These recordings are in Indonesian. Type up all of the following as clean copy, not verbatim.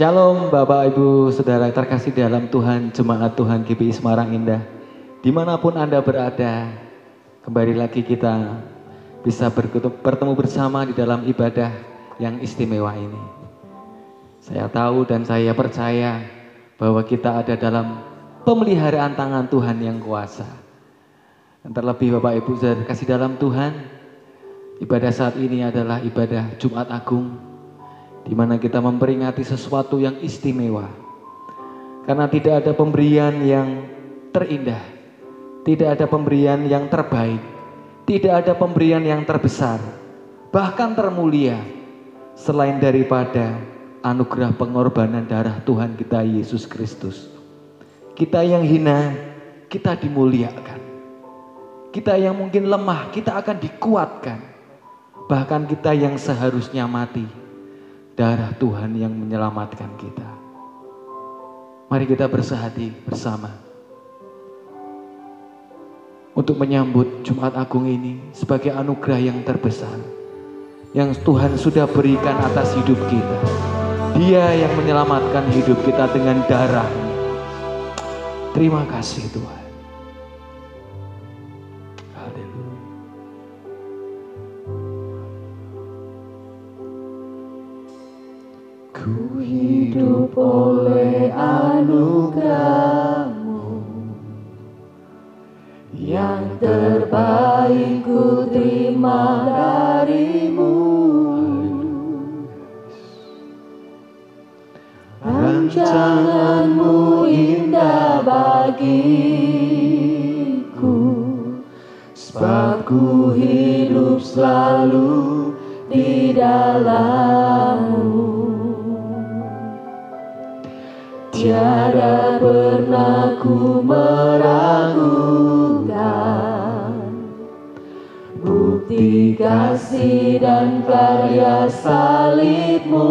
Shalom Bapak Ibu Saudara terkasih dalam Tuhan, Jemaat Tuhan GPI Semarang Indah. Dimanapun Anda berada, kembali lagi kita bisa bertemu bersama di dalam ibadah yang istimewa ini. Saya tahu dan saya percaya bahwa kita ada dalam pemeliharaan tangan Tuhan yang kuasa. Dan terlebih Bapak Ibu Saudara terkasih dalam Tuhan, ibadah saat ini adalah ibadah Jumat Agung, di mana kita memperingati sesuatu yang istimewa. Karena tidak ada pemberian yang terindah, tidak ada pemberian yang terbaik, tidak ada pemberian yang terbesar, bahkan termulia, selain daripada anugerah pengorbanan darah Tuhan kita Yesus Kristus. Kita yang hina, kita dimuliakan. Kita yang mungkin lemah, kita akan dikuatkan. Bahkan kita yang seharusnya mati, darah Tuhan yang menyelamatkan kita. Mari kita bersehati bersama untuk menyambut Jumat Agung ini sebagai anugerah yang terbesar yang Tuhan sudah berikan atas hidup kita. Dia yang menyelamatkan hidup kita dengan darah-Nya. Terima kasih Tuhan. Ku hidup oleh anugerah-Mu, yang terbaik ku terima dari-Mu. Rancangan-Mu indah bagiku, sebab ku hidup selalu di dalam-Mu. Tiada pernah ku meragukan bukti kasih dan karya salib-Mu.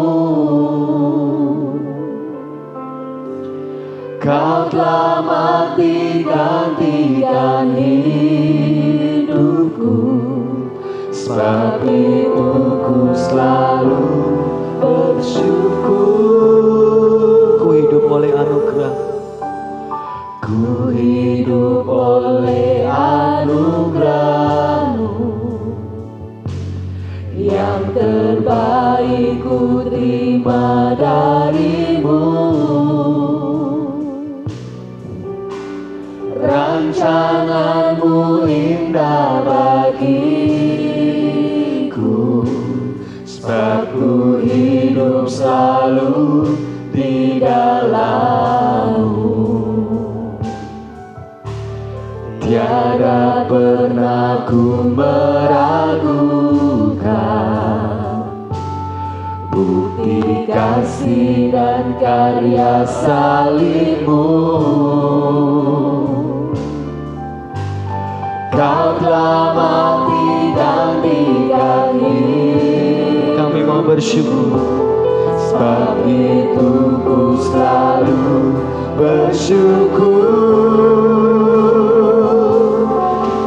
Kau telah mati gantikan hidupku, sebab itu ku selalu bersyukur. Hidup oleh anugerah. Ku hidup oleh anugerah-Mu, yang terbaik ku terima dari-Mu. Rancangan-Mu indah bagiku, sebab ku hidup selalu di dalam-Mu. Tiada pernah ku meragukan bukti kasih dan karya salib-Mu. Kau telah mati gantikan hidup. Kami mau bersyukur, sebab itu ku selalu bersyukur.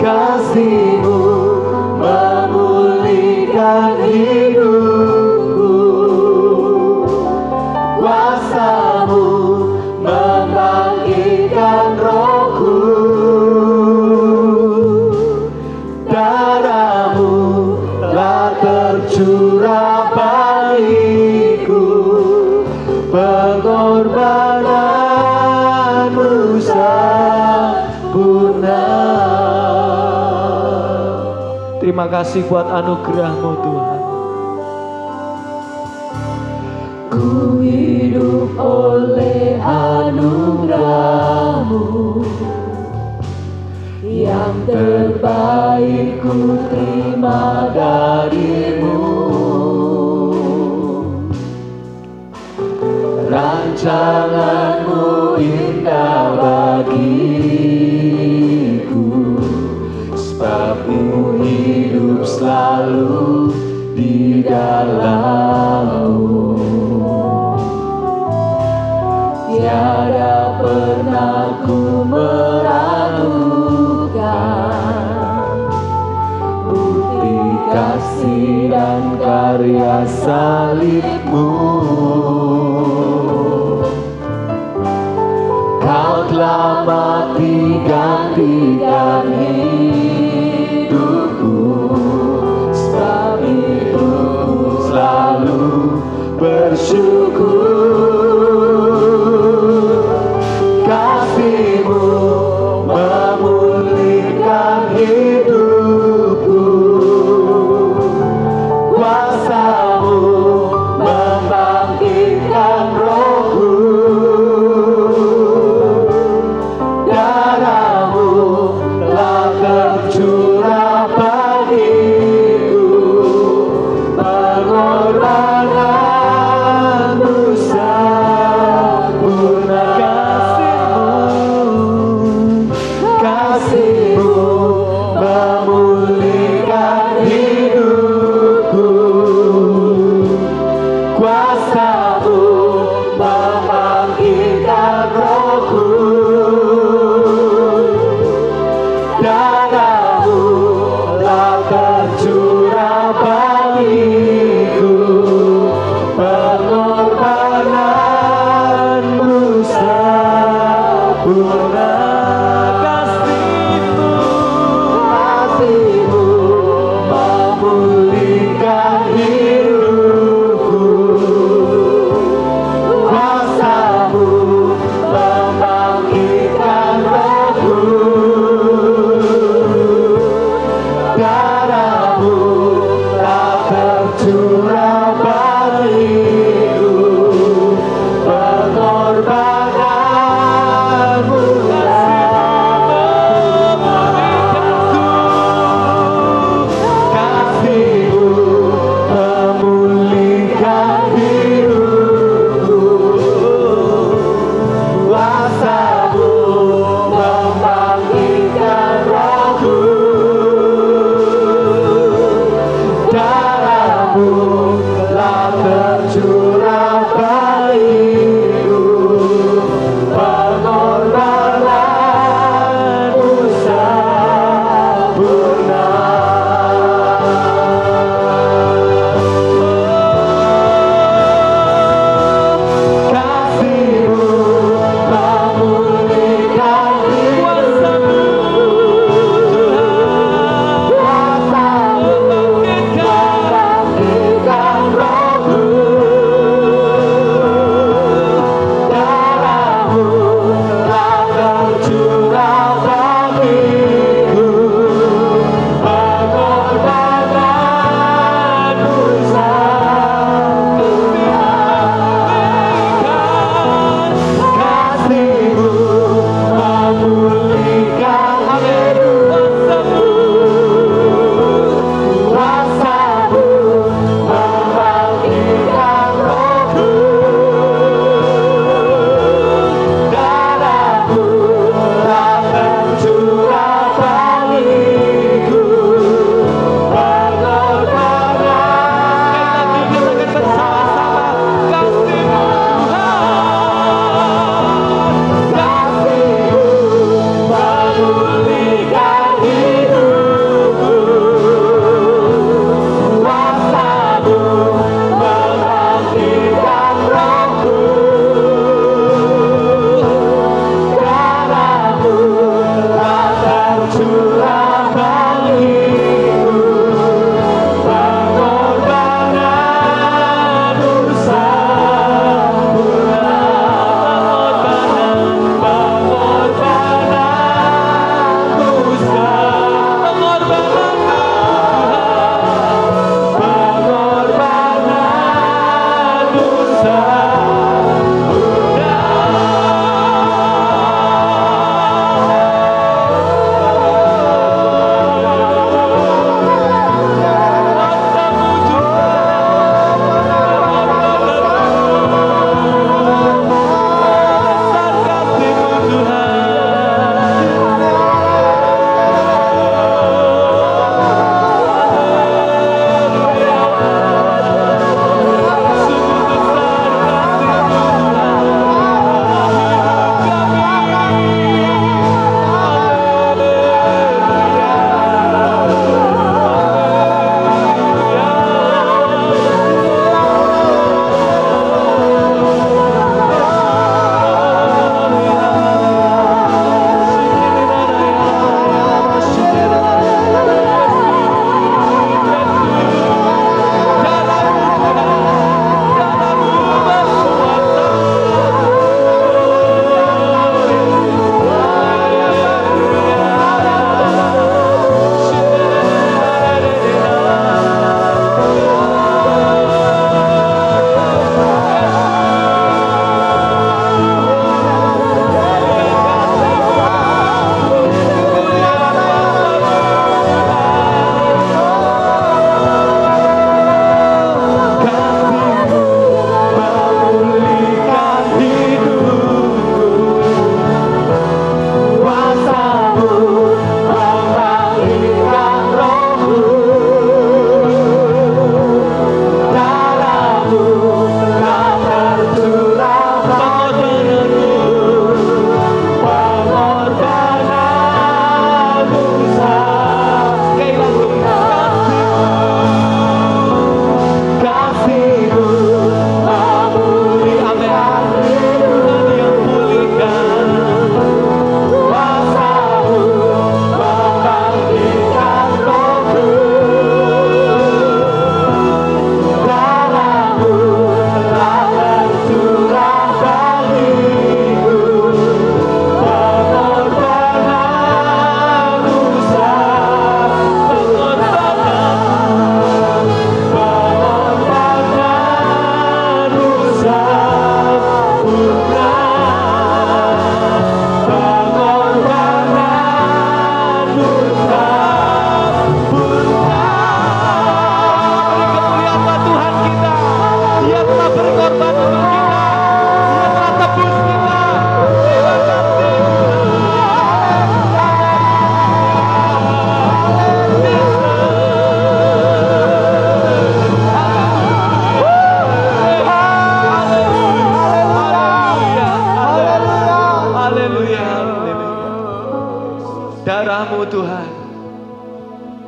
Kasih-Mu memulihkan hidupku, kuasa-Mu membangkitkan rohku. Darah-Mu telah tercurah bagiku, pengorbanan-Mu sempurna. terima kasih buat anugerah-Mu Tuhan. Ku hidup oleh anugerah-Mu, yang terbaik ku terima dari-Mu. Rancangan-Mu indah bagiku, sebab ku hidup selalu di dalam-Mu. Tiada pernah ku meragukan bukti kasih dan karya salib-Mu.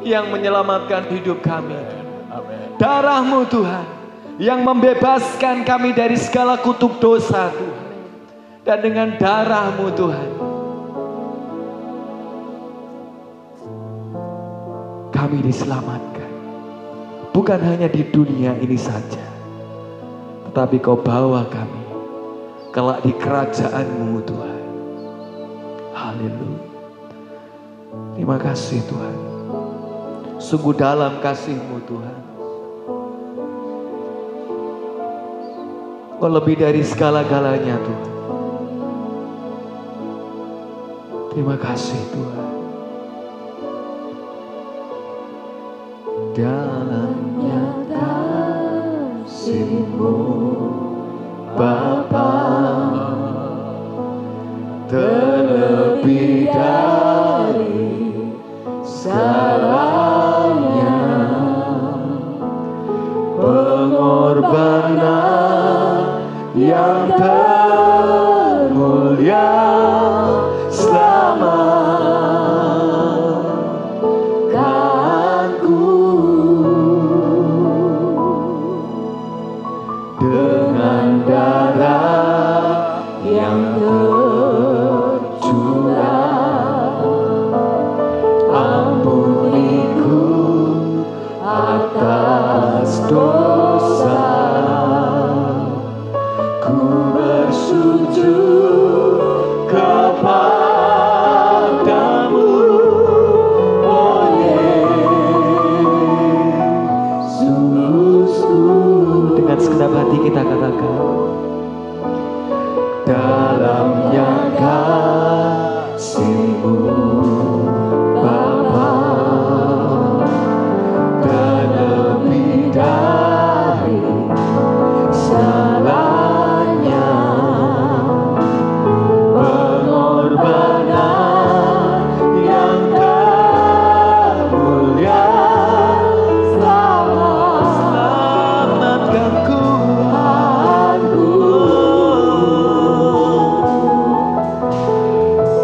yang menyelamatkan hidup kami. Amin. Darah-Mu Tuhan yang membebaskan kami dari segala kutuk dosa Tuhan. Dan dengan darah-Mu Tuhan, kami diselamatkan. Bukan hanya di dunia ini saja, tetapi Kau bawa kami kelak di kerajaan-Mu Tuhan. Haleluya. Terima kasih Tuhan. Sungguh dalam kasih-Mu Tuhan. Kau lebih dari segala-galanya Tuhan. Terima kasih Tuhan. Dalamnya kasih-Mu Bapa, terlebih dari segalanya, pengorbanan yang termulia selamatkanku dengan darah yang tercurah. Ampuniku atas dosa, ku bersujud kepadamu, oh Yesusku. Dengan segenap hati kita katakan, dalamnya kasih-Mu Bapa, terlebih dari segalanya, pengorbanan yang termulia selamatkanku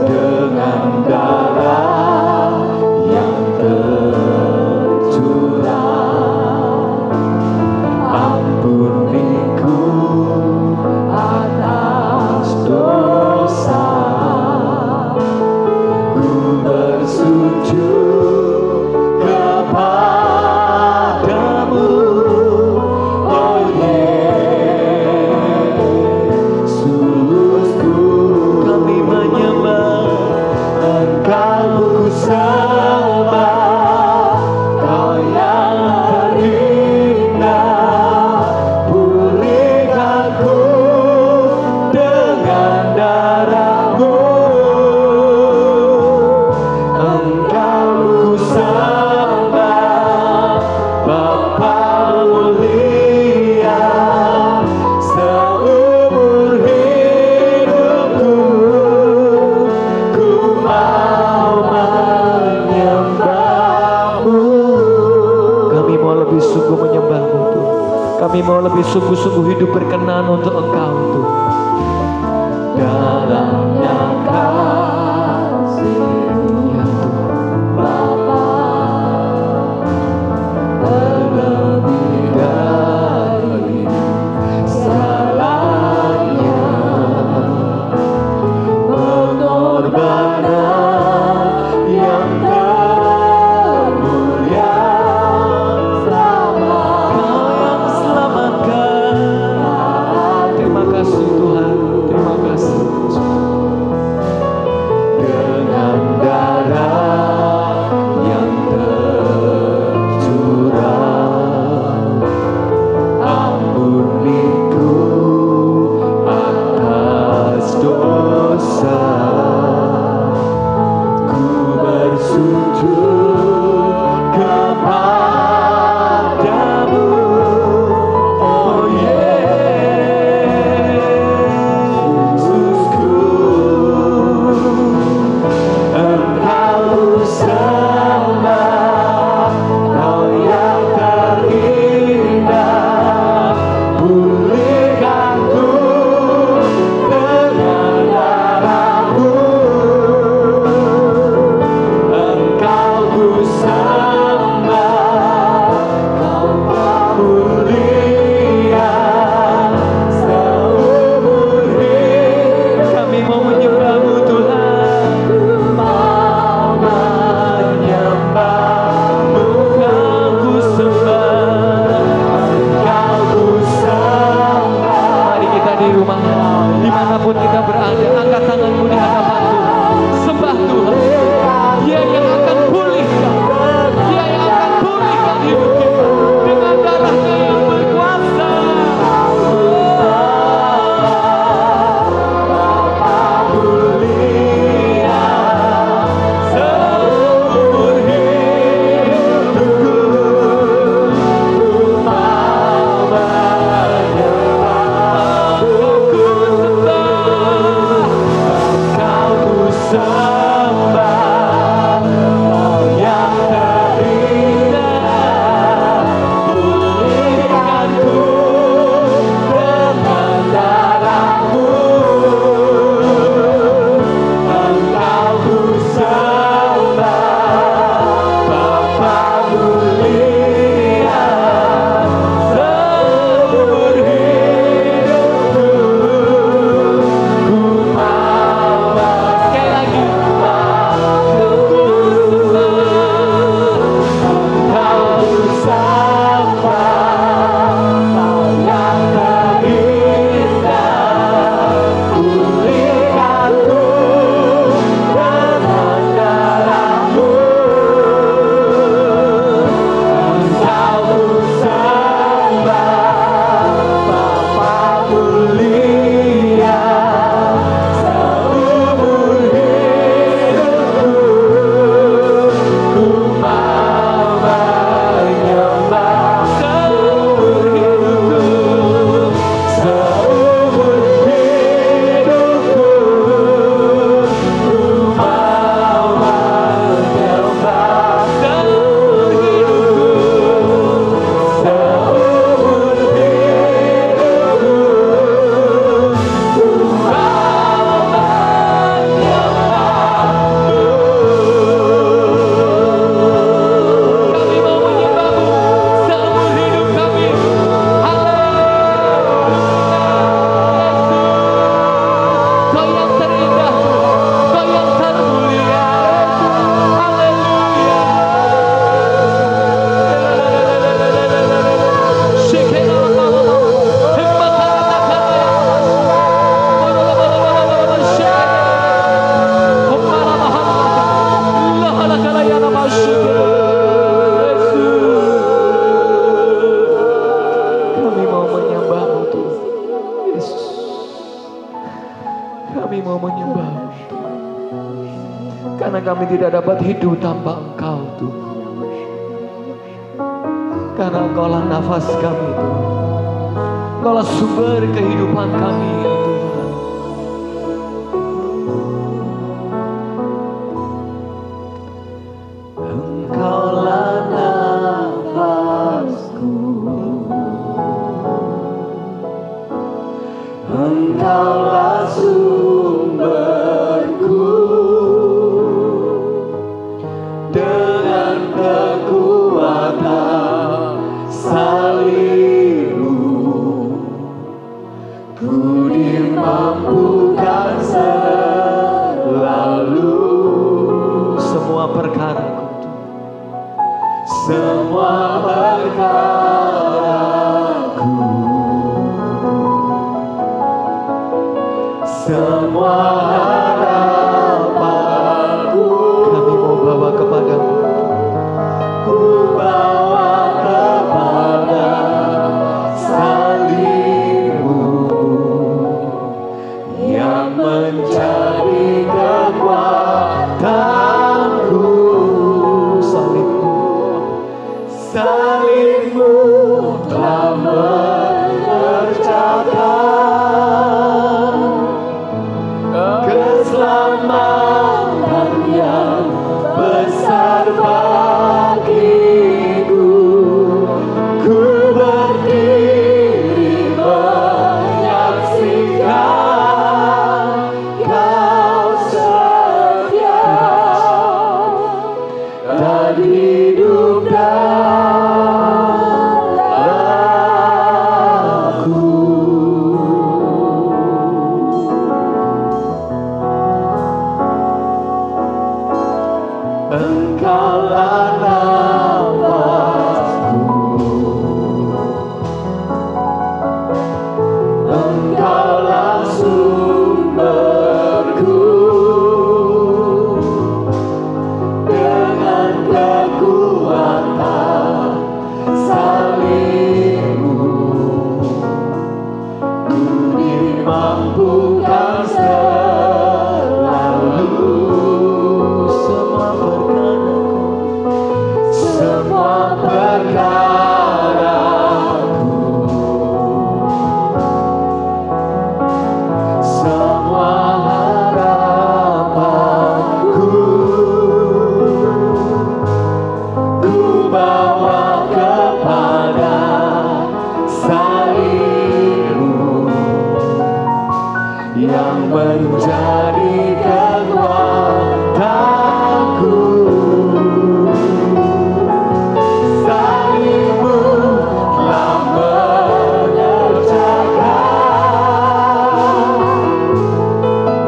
dengan darah yang tercurah. Ampuniku atas dosa, ku bersujud kepadamu, oh Yesusku. Kami menyembah Engkau, ku sembah Kau yang terindah. Pulihkanku dengan darah-Mu, Engkau ku sembah, Bapa mulia. Seumur hidupku ku mau menyembah-Mu. Kami mau lebih sungguh menyembah-Mu Tuhan. Kami mau lebih sungguh-sungguh hidup berkenan untuk Engkau Tuhan. Dalamnya kasih-Mu ya Tuhan Bapa, terlebih dari segalanya, pengorbanan yang termulia selamatkan. Terima kasih Tuhan, terima kasih. karena kami tidak dapat hidup tanpa Engkau Tuhan. Karena Engkaulah nafas kami Tuhan. Engkaulah sumber kehidupan kami ya Tuhan. Engkaulah nafasku, Engkaulah sumberku, dengan kekuatan salib-Mu ku dimampukan selalu. Semua perkaraku, semua perkaraku, semua harapanku, kami mau bawa kepadamu. Ku bawa kepada salib-Mu yang menjadi kekuatanku. Salib-Mu telah mengerjakan keselamatan yang besar bagiku. Ku berdiri menyaksikan Kau setia dan hidup dalamku. Engkaulah nafasku, Engkaulah sumberku, dengan kekuatan salib-Mu ku dimampukan selalu. Semua perkaraku, semua harapanku, ku bawa kepada salib-Mu yang menjadi kekuatanku. Salib-Mu telah mengerjakan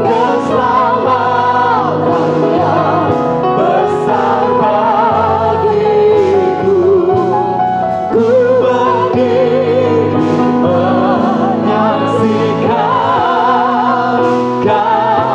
keselamatan yang besar bagiku. Ku berdiri menyaksikan Kau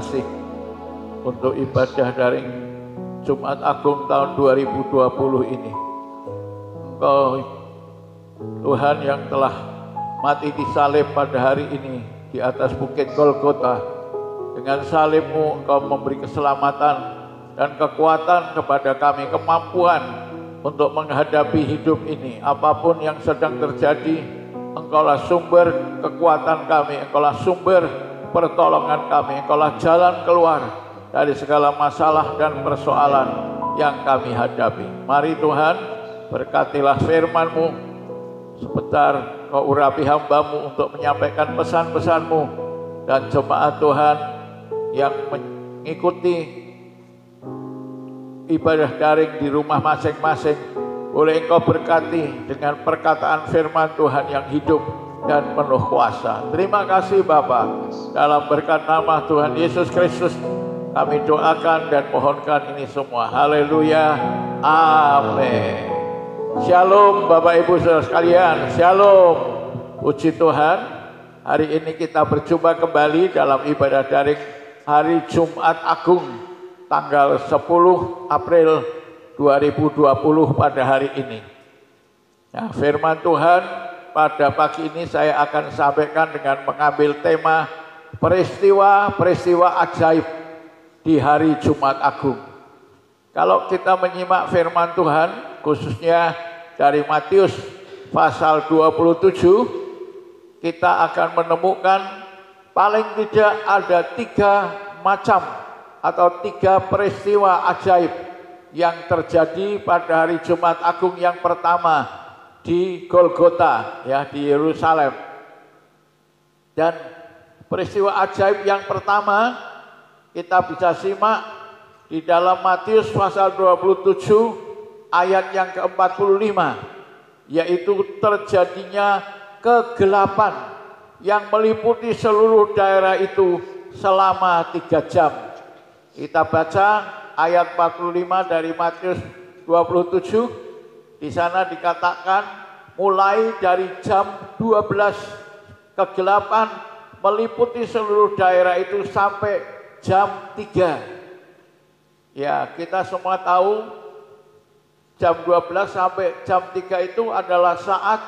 kasih untuk ibadah daring Jumat Agung tahun 2020 ini. Engkau Tuhan yang telah mati di salib pada hari ini di atas bukit Golgota. Dengan salib-Mu Engkau memberi keselamatan dan kekuatan kepada kami, kemampuan untuk menghadapi hidup ini. Apapun yang sedang terjadi, Engkaulah sumber kekuatan kami, Engkaulah sumber pertolongan kami, Engkaulah jalan keluar dari segala masalah dan persoalan yang kami hadapi. Mari Tuhan, berkatilah firman-Mu, sebentar Kau urapi hamba-Mu untuk menyampaikan pesan-pesan-Mu, dan jemaat Tuhan yang mengikuti ibadah daring di rumah masing-masing, boleh Engkau berkati dengan perkataan firman Tuhan yang hidup dan penuh kuasa. Terima kasih Bapa, dalam berkat nama Tuhan Yesus Kristus kami doakan dan mohonkan ini semua. Haleluya, amin. Shalom Bapak Ibu Saudara sekalian, shalom. Puji Tuhan, hari ini kita berjumpa kembali dalam ibadah daring hari Jumat Agung tanggal 10 April 2020 pada hari ini. Nah, firman Tuhan pada pagi ini saya akan sampaikan dengan mengambil tema peristiwa-peristiwa ajaib di hari Jumat Agung. Kalau kita menyimak firman Tuhan, khususnya dari Matius pasal 27, kita akan menemukan paling tidak ada 3 macam atau 3 peristiwa ajaib yang terjadi pada hari Jumat Agung yang pertama di Golgota, ya, di Yerusalem. Dan peristiwa ajaib yang pertama kita bisa simak di dalam Matius pasal 27 ayat yang ke-45, yaitu terjadinya kegelapan yang meliputi seluruh daerah itu selama 3 jam. Kita baca ayat 45 dari Matius 27. Di sana dikatakan mulai dari jam 12 kegelapan meliputi seluruh daerah itu sampai jam 3. Ya, kita semua tahu jam 12 sampai jam 3 itu adalah saat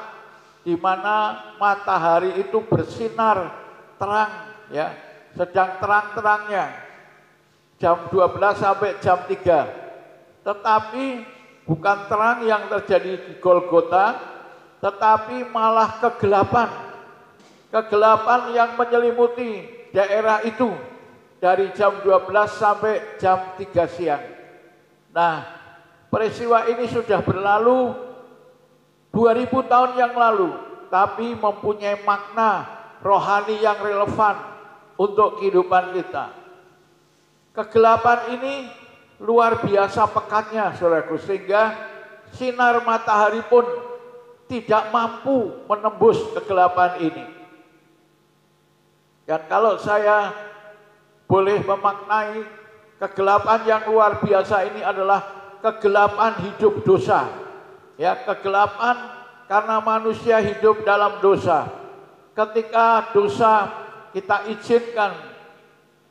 di mana matahari itu bersinar terang, ya, sedang terang-terangnya. Jam 12 sampai jam 3. Tetapi bukan terang yang terjadi di Golgota, tetapi malah kegelapan. Kegelapan yang menyelimuti daerah itu dari jam 12 sampai jam 3 siang. Nah, peristiwa ini sudah berlalu 2000 tahun yang lalu, tapi mempunyai makna rohani yang relevan untuk kehidupan kita. Kegelapan ini luar biasa pekatnya, saudaraku, sehingga sinar matahari pun tidak mampu menembus kegelapan ini. Dan kalau saya boleh memaknai kegelapan yang luar biasa ini adalah kegelapan hidup dosa. Ya, kegelapan karena manusia hidup dalam dosa. Ketika dosa kita izinkan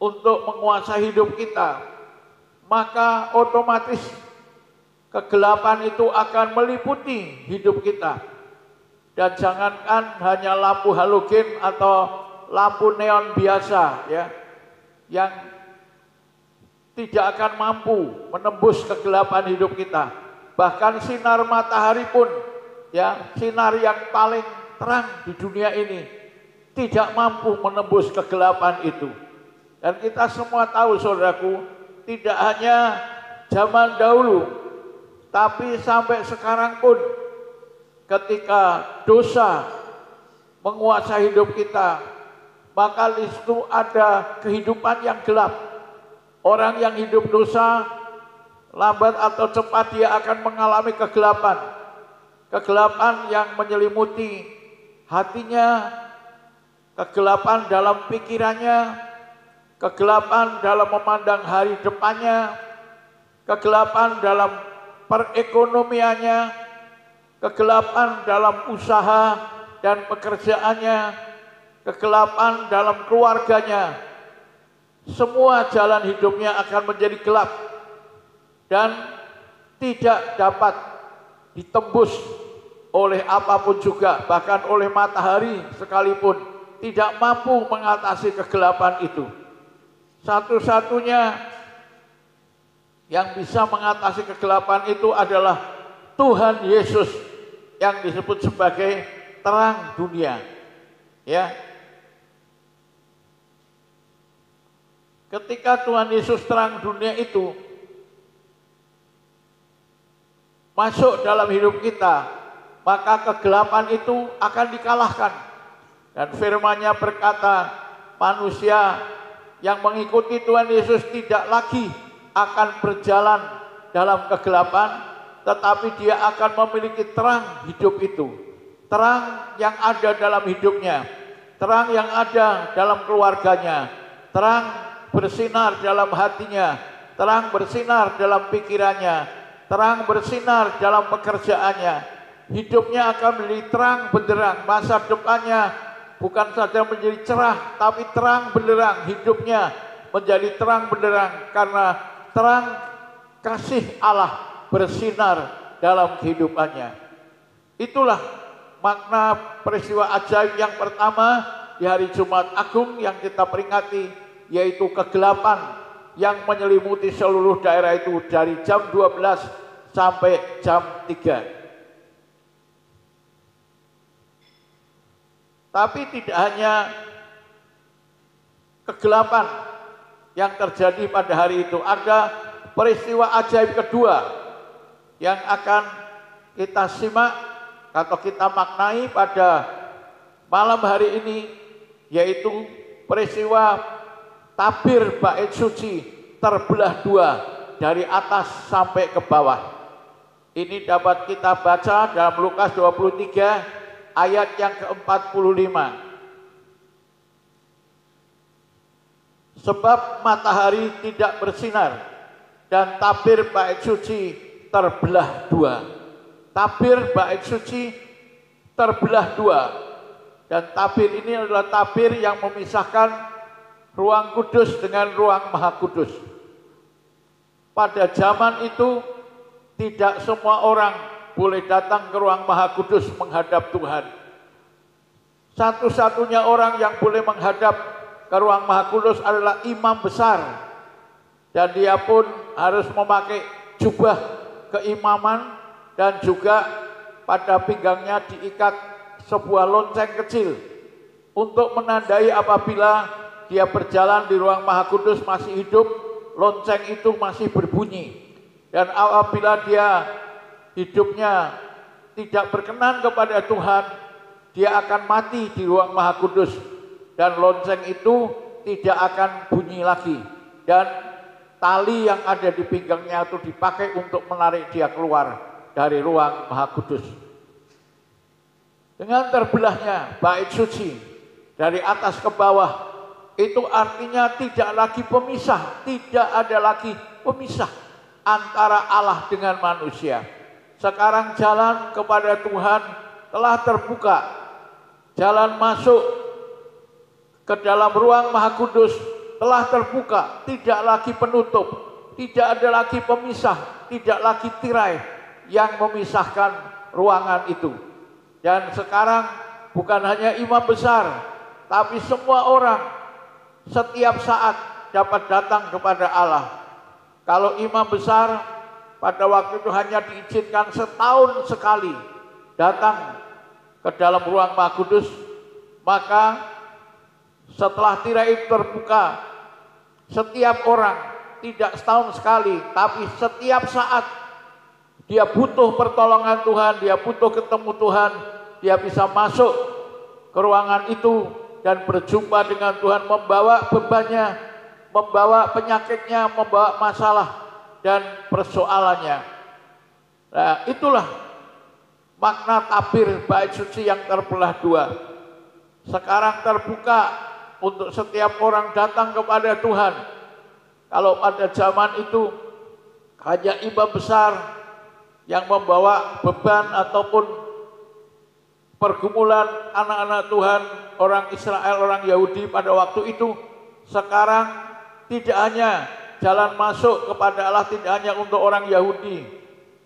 untuk menguasai hidup kita, maka otomatis kegelapan itu akan meliputi hidup kita. Dan jangankan hanya lampu halogen atau lampu neon biasa, ya, yang tidak akan mampu menembus kegelapan hidup kita. Bahkan sinar matahari pun, ya, sinar yang paling terang di dunia ini tidak mampu menembus kegelapan itu. Dan kita semua tahu, saudaraku, tidak hanya zaman dahulu, tapi sampai sekarang pun ketika dosa menguasai hidup kita, maka di situ ada kehidupan yang gelap. Orang yang hidup dosa, lambat atau cepat dia akan mengalami kegelapan. Kegelapan yang menyelimuti hatinya, kegelapan dalam pikirannya, kegelapan dalam memandang hari depannya, kegelapan dalam perekonomiannya, kegelapan dalam usaha dan pekerjaannya, kegelapan dalam keluarganya. semua jalan hidupnya akan menjadi gelap dan tidak dapat ditembus oleh apapun juga, bahkan oleh matahari sekalipun tidak mampu mengatasi kegelapan itu. Satu-satunya yang bisa mengatasi kegelapan itu adalah Tuhan Yesus yang disebut sebagai terang dunia. Ya. Ketika Tuhan Yesus terang dunia itu masuk dalam hidup kita, maka kegelapan itu akan dikalahkan. Dan firman-Nya berkata, manusia yang mengikuti Tuhan Yesus tidak lagi akan berjalan dalam kegelapan, tetapi dia akan memiliki terang hidup itu. Terang yang ada dalam hidupnya, terang yang ada dalam keluarganya, terang bersinar dalam hatinya, terang bersinar dalam pikirannya, terang bersinar dalam pekerjaannya. Hidupnya akan menjadi terang benderang, masa depannya bukan saja menjadi cerah, tapi terang benderang. Hidupnya menjadi terang benderang karena terang kasih Allah bersinar dalam kehidupannya. Itulah makna peristiwa ajaib yang pertama di hari Jumat Agung yang kita peringati, yaitu kegelapan yang menyelimuti seluruh daerah itu dari jam 12 sampai jam 3. Tapi tidak hanya kegelapan yang terjadi pada hari itu, ada peristiwa ajaib kedua yang akan kita simak atau kita maknai pada malam hari ini, yaitu peristiwa tabir bait suci terbelah dua dari atas sampai ke bawah. Ini dapat kita baca dalam Lukas 23 ayat yang ke-45. Sebab matahari tidak bersinar dan tabir bait suci terbelah dua. Tabir bait suci terbelah dua. Dan tabir ini adalah tabir yang memisahkan ruang kudus dengan ruang maha kudus. Pada zaman itu tidak semua orang boleh datang ke ruang maha kudus menghadap Tuhan. Satu-satunya orang yang boleh menghadap ke ruang maha kudus adalah imam besar. Dan dia pun harus memakai jubah keimaman dan juga pada pinggangnya diikat sebuah lonceng kecil untuk menandai apabila dia berjalan di ruang maha kudus masih hidup, lonceng itu masih berbunyi. Dan apabila dia hidupnya tidak berkenan kepada Tuhan, dia akan mati di ruang maha kudus. Dan lonceng itu tidak akan bunyi lagi. Dan tali yang ada di pinggangnya itu dipakai untuk menarik dia keluar dari ruang maha kudus. Dengan terbelahnya bait suci dari atas ke bawah, itu artinya tidak lagi pemisah, tidak ada lagi pemisah antara Allah dengan manusia. Sekarang jalan kepada Tuhan telah terbuka. Jalan masuk ke dalam ruang maha kudus telah terbuka, tidak lagi penutup, tidak ada lagi pemisah, tidak lagi tirai yang memisahkan ruangan itu. Dan sekarang bukan hanya imam besar, tapi semua orang setiap saat dapat datang kepada Allah. Kalau imam besar pada waktu itu hanya diizinkan setahun sekali datang ke dalam ruang maha kudus, maka setelah tirai itu terbuka, setiap orang tidak setahun sekali, tapi setiap saat dia butuh pertolongan Tuhan, dia butuh ketemu Tuhan, dia bisa masuk ke ruangan itu dan berjumpa dengan Tuhan, membawa bebannya, membawa penyakitnya, membawa masalah dan persoalannya. Nah, itulah makna tabir bait suci yang terbelah dua. Sekarang terbuka untuk setiap orang datang kepada Tuhan. Kalau pada zaman itu hanya imam besar yang membawa beban ataupun pergumulan anak-anak Tuhan, orang Israel, orang Yahudi pada waktu itu, sekarang tidak hanya jalan masuk kepada Allah tidak hanya untuk orang Yahudi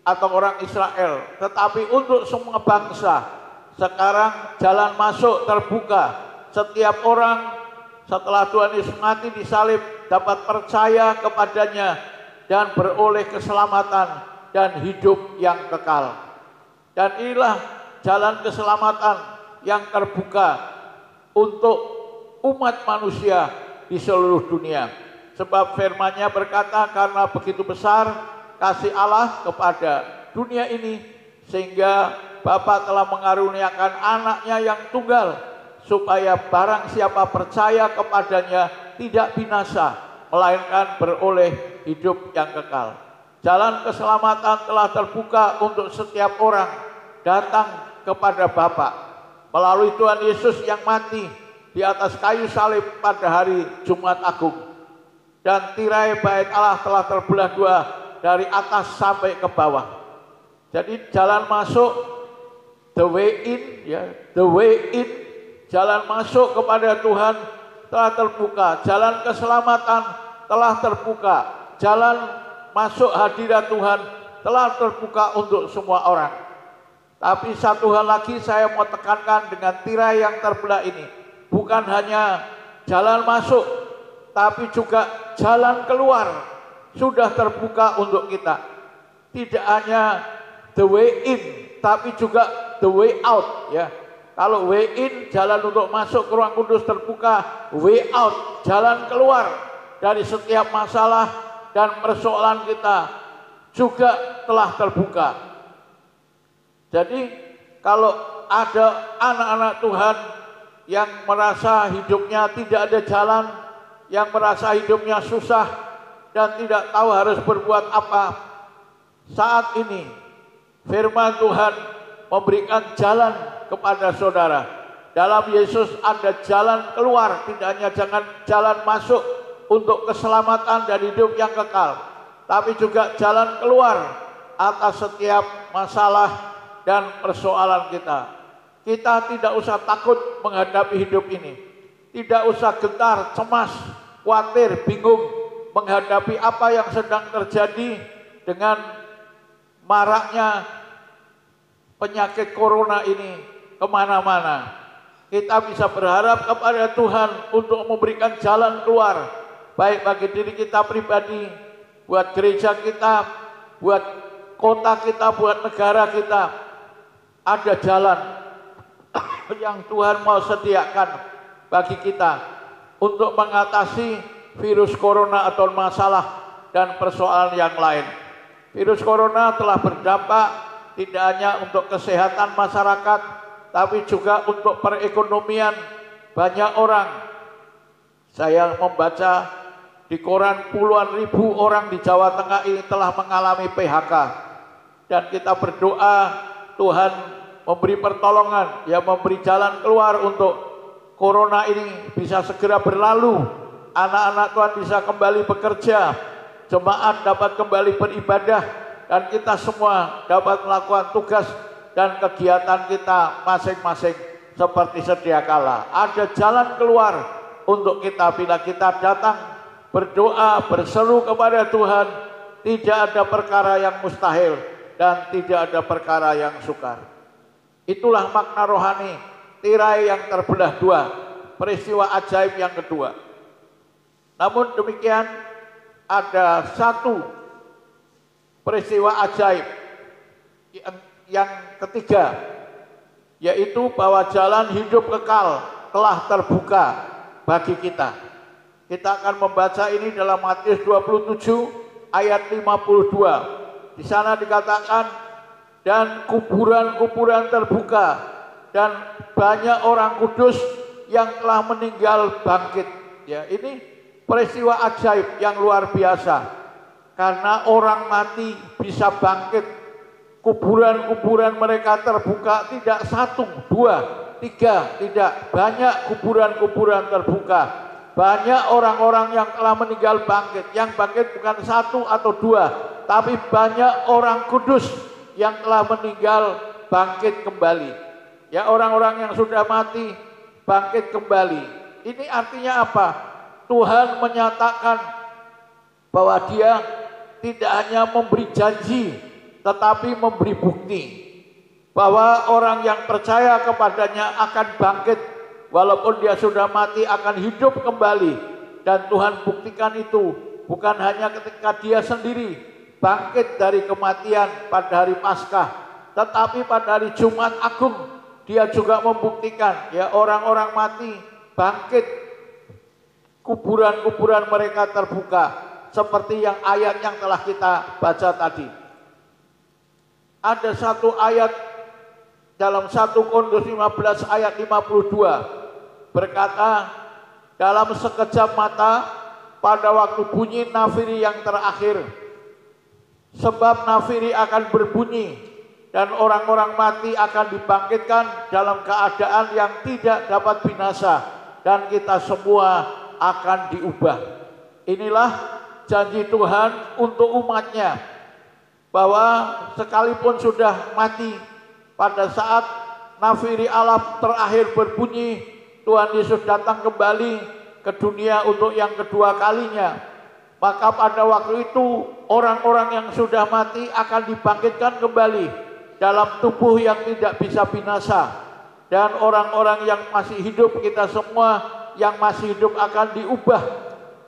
atau orang Israel, tetapi untuk semua bangsa. Sekarang jalan masuk terbuka. Setiap orang setelah Tuhan Yesus mati disalib dapat percaya kepadanya dan beroleh keselamatan dan hidup yang kekal. Dan inilah jalan keselamatan yang terbuka untuk umat manusia di seluruh dunia. Sebab firman-Nya berkata, karena begitu besar kasih Allah kepada dunia ini, sehingga Bapa telah mengaruniakan anaknya yang tunggal, supaya barang siapa percaya kepadanya tidak binasa, melainkan beroleh hidup yang kekal. Jalan keselamatan telah terbuka untuk setiap orang datang kepada Bapa melalui Tuhan Yesus yang mati di atas kayu salib pada hari Jumat Agung. Dan tirai bait Allah telah terbelah dua dari atas sampai ke bawah. Jadi jalan masuk, the way in, ya, the way in, jalan masuk kepada Tuhan telah terbuka. Jalan keselamatan telah terbuka. Jalan masuk hadirat Tuhan telah terbuka untuk semua orang. Tapi satu hal lagi saya mau tekankan dengan tirai yang terbelah ini. Bukan hanya jalan masuk, tapi juga jalan keluar sudah terbuka untuk kita. Tidak hanya the way in, tapi juga the way out, ya. Kalau way in, jalan untuk masuk ke ruang kudus terbuka. Way out, jalan keluar dari setiap masalah dan persoalan kita juga telah terbuka. Jadi kalau ada anak-anak Tuhan yang merasa hidupnya tidak ada jalan, yang merasa hidupnya susah dan tidak tahu harus berbuat apa, saat ini firman Tuhan memberikan jalan kepada saudara. Dalam Yesus ada jalan keluar, tidak hanya jalan masuk untuk keselamatan dan hidup yang kekal, tapi juga jalan keluar atas setiap masalah dan persoalan kita. Kita tidak usah takut menghadapi hidup ini. Tidak usah gentar, cemas, khawatir, bingung menghadapi apa yang sedang terjadi dengan maraknya penyakit corona ini kemana-mana. Kita bisa berharap kepada Tuhan untuk memberikan jalan keluar, baik bagi diri kita pribadi, buat gereja kita, buat kota kita, buat negara kita. Ada jalan yang Tuhan mau sediakan bagi kita untuk mengatasi virus corona atau masalah dan persoalan yang lain. Virus corona telah berdampak tidak hanya untuk kesehatan masyarakat, tapi juga untuk perekonomian banyak orang. Saya membaca di koran puluhan ribu orang di Jawa Tengah ini telah mengalami PHK. Dan kita berdoa Tuhan memberi pertolongan, ya, memberi jalan keluar untuk corona ini bisa segera berlalu. Anak-anak Tuhan bisa kembali bekerja, jemaat dapat kembali beribadah, dan kita semua dapat melakukan tugas dan kegiatan kita masing-masing seperti sedia kala. Ada jalan keluar untuk kita bila kita datang berdoa, berseru kepada Tuhan. Tidak ada perkara yang mustahil dan tidak ada perkara yang sukar. Itulah makna rohani tirai yang terbelah dua, peristiwa ajaib yang kedua. Namun demikian ada satu peristiwa ajaib yang ketiga, yaitu bahwa jalan hidup kekal telah terbuka bagi kita. Kita akan membaca ini dalam Matius 27 ayat 52. Di sana dikatakan, dan kuburan-kuburan terbuka dan banyak orang kudus yang telah meninggal bangkit. Ya, ini peristiwa ajaib yang luar biasa. Karena orang mati bisa bangkit. Kuburan-kuburan mereka terbuka, tidak satu, dua, tiga, tidak. Banyak kuburan-kuburan terbuka. Banyak orang-orang yang telah meninggal bangkit. Yang bangkit bukan satu atau dua, tapi banyak orang kudus yang telah meninggal bangkit kembali. Ya, orang-orang yang sudah mati bangkit kembali. Ini artinya apa? Tuhan menyatakan bahwa dia tidak hanya memberi janji, tetapi memberi bukti bahwa orang yang percaya kepadanya akan bangkit, walaupun dia sudah mati akan hidup kembali. Dan Tuhan buktikan itu bukan hanya ketika dia sendiri bangkit dari kematian pada hari Paskah, tetapi pada hari Jumat Agung dia juga membuktikan ya orang-orang mati bangkit, kuburan-kuburan mereka terbuka, seperti yang ayat yang telah kita baca tadi. Ada satu ayat dalam 1 Korintus 15 ayat 52 berkata, dalam sekejap mata pada waktu bunyi nafiri yang terakhir, sebab nafiri akan berbunyi dan orang-orang mati akan dibangkitkan dalam keadaan yang tidak dapat binasa, dan kita semua akan diubah. Inilah janji Tuhan untuk umatnya, bahwa sekalipun sudah mati, pada saat nafiri alam terakhir berbunyi, Tuhan Yesus datang kembali ke dunia untuk yang kedua kalinya. Maka pada waktu itu orang-orang yang sudah mati akan dibangkitkan kembali dalam tubuh yang tidak bisa binasa. Dan orang-orang yang masih hidup, kita semua yang masih hidup akan diubah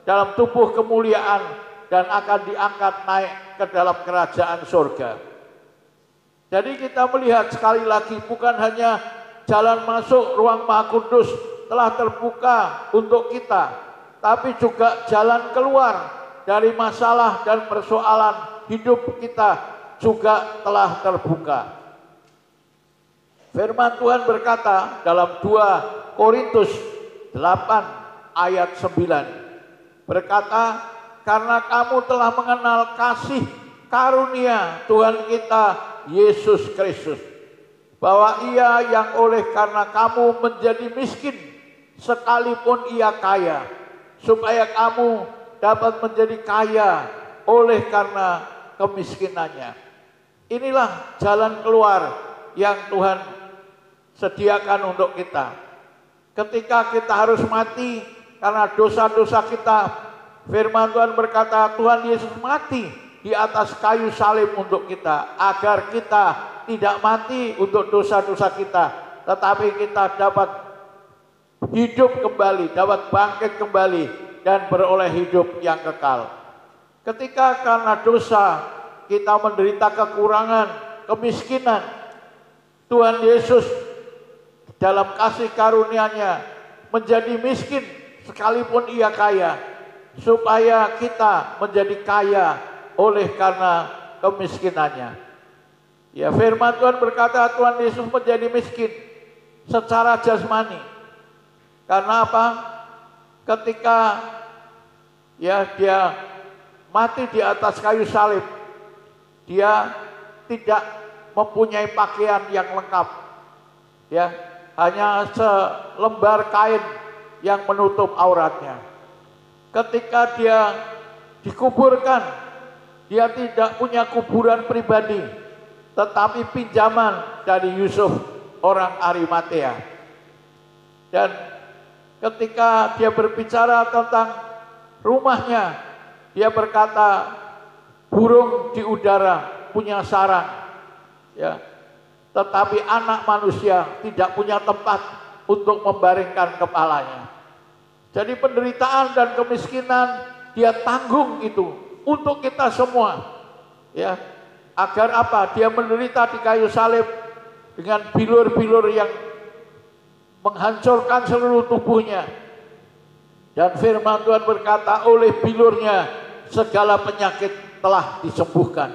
dalam tubuh kemuliaan dan akan diangkat naik ke dalam kerajaan surga. Jadi kita melihat sekali lagi, bukan hanya jalan masuk ruang Maha Kudus telah terbuka untuk kita, tapi juga jalan keluar dari masalah dan persoalan hidup kita juga telah terbuka. Firman Tuhan berkata dalam 2 Korintus 8 ayat 9, berkata, karena kamu telah mengenal kasih karunia Tuhan kita Yesus Kristus, bahwa ia yang oleh karena kamu menjadi miskin sekalipun ia kaya, supaya kamu dapat menjadi kaya oleh karena kemiskinannya. Inilah jalan keluar yang Tuhan sediakan untuk kita. Ketika kita harus mati karena dosa-dosa kita, firman Tuhan berkata Tuhan Yesus mati di atas kayu salib untuk kita, agar kita tidak mati untuk dosa-dosa kita, tetapi kita dapat hidup kembali, dapat bangkit kembali dan beroleh hidup yang kekal. Ketika karena dosa kita menderita kekurangan, kemiskinan, Tuhan Yesus dalam kasih karunia-Nya menjadi miskin sekalipun ia kaya, supaya kita menjadi kaya oleh karena kemiskinannya. Ya, firman Tuhan berkata Tuhan Yesus menjadi miskin secara jasmani. Karena apa? Ketika ya dia mati di atas kayu salib, dia tidak mempunyai pakaian yang lengkap. Ya, hanya selembar kain yang menutup auratnya. Ketika dia dikuburkan, dia tidak punya kuburan pribadi, tetapi pinjaman dari Yusuf orang Arimatea. Dan ketika dia berbicara tentang rumahnya, dia berkata burung di udara punya sarang, ya, tetapi anak manusia tidak punya tempat untuk membaringkan kepalanya. Jadi penderitaan dan kemiskinan dia tanggung itu untuk kita semua, ya, agar apa? Dia menderita di kayu salib dengan bilur-bilur yang menghancurkan seluruh tubuhnya. Dan firman Tuhan berkata, oleh bilurnya segala penyakit telah disembuhkan.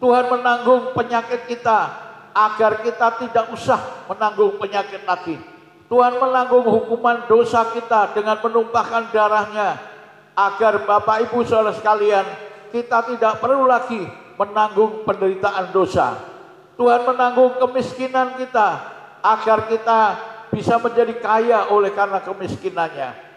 Tuhan menanggung penyakit kita agar kita tidak usah menanggung penyakit lagi. Tuhan menanggung hukuman dosa kita dengan menumpahkan darahnya, agar Bapak Ibu Saudara sekalian, kita tidak perlu lagi menanggung penderitaan dosa. Tuhan menanggung kemiskinan kita agar kita bisa menjadi kaya oleh karena kemiskinannya.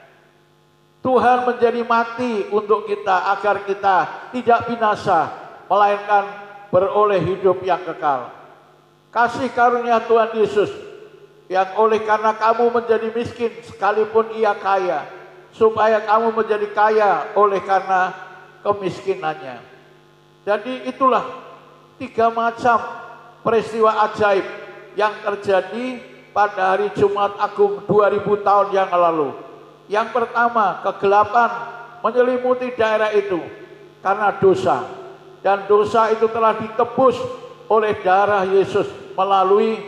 Tuhan menjadi mati untuk kita agar kita tidak binasa, melainkan beroleh hidup yang kekal. Kasih karunia Tuhan Yesus yang oleh karena kamu menjadi miskin sekalipun ia kaya, supaya kamu menjadi kaya oleh karena kemiskinannya. Jadi itulah 3 macam peristiwa ajaib yang terjadi pada hari Jumat Agung 2000 tahun yang lalu. Yang pertama, kegelapan menyelimuti daerah itu karena dosa. Dan dosa itu telah ditebus oleh darah Yesus melalui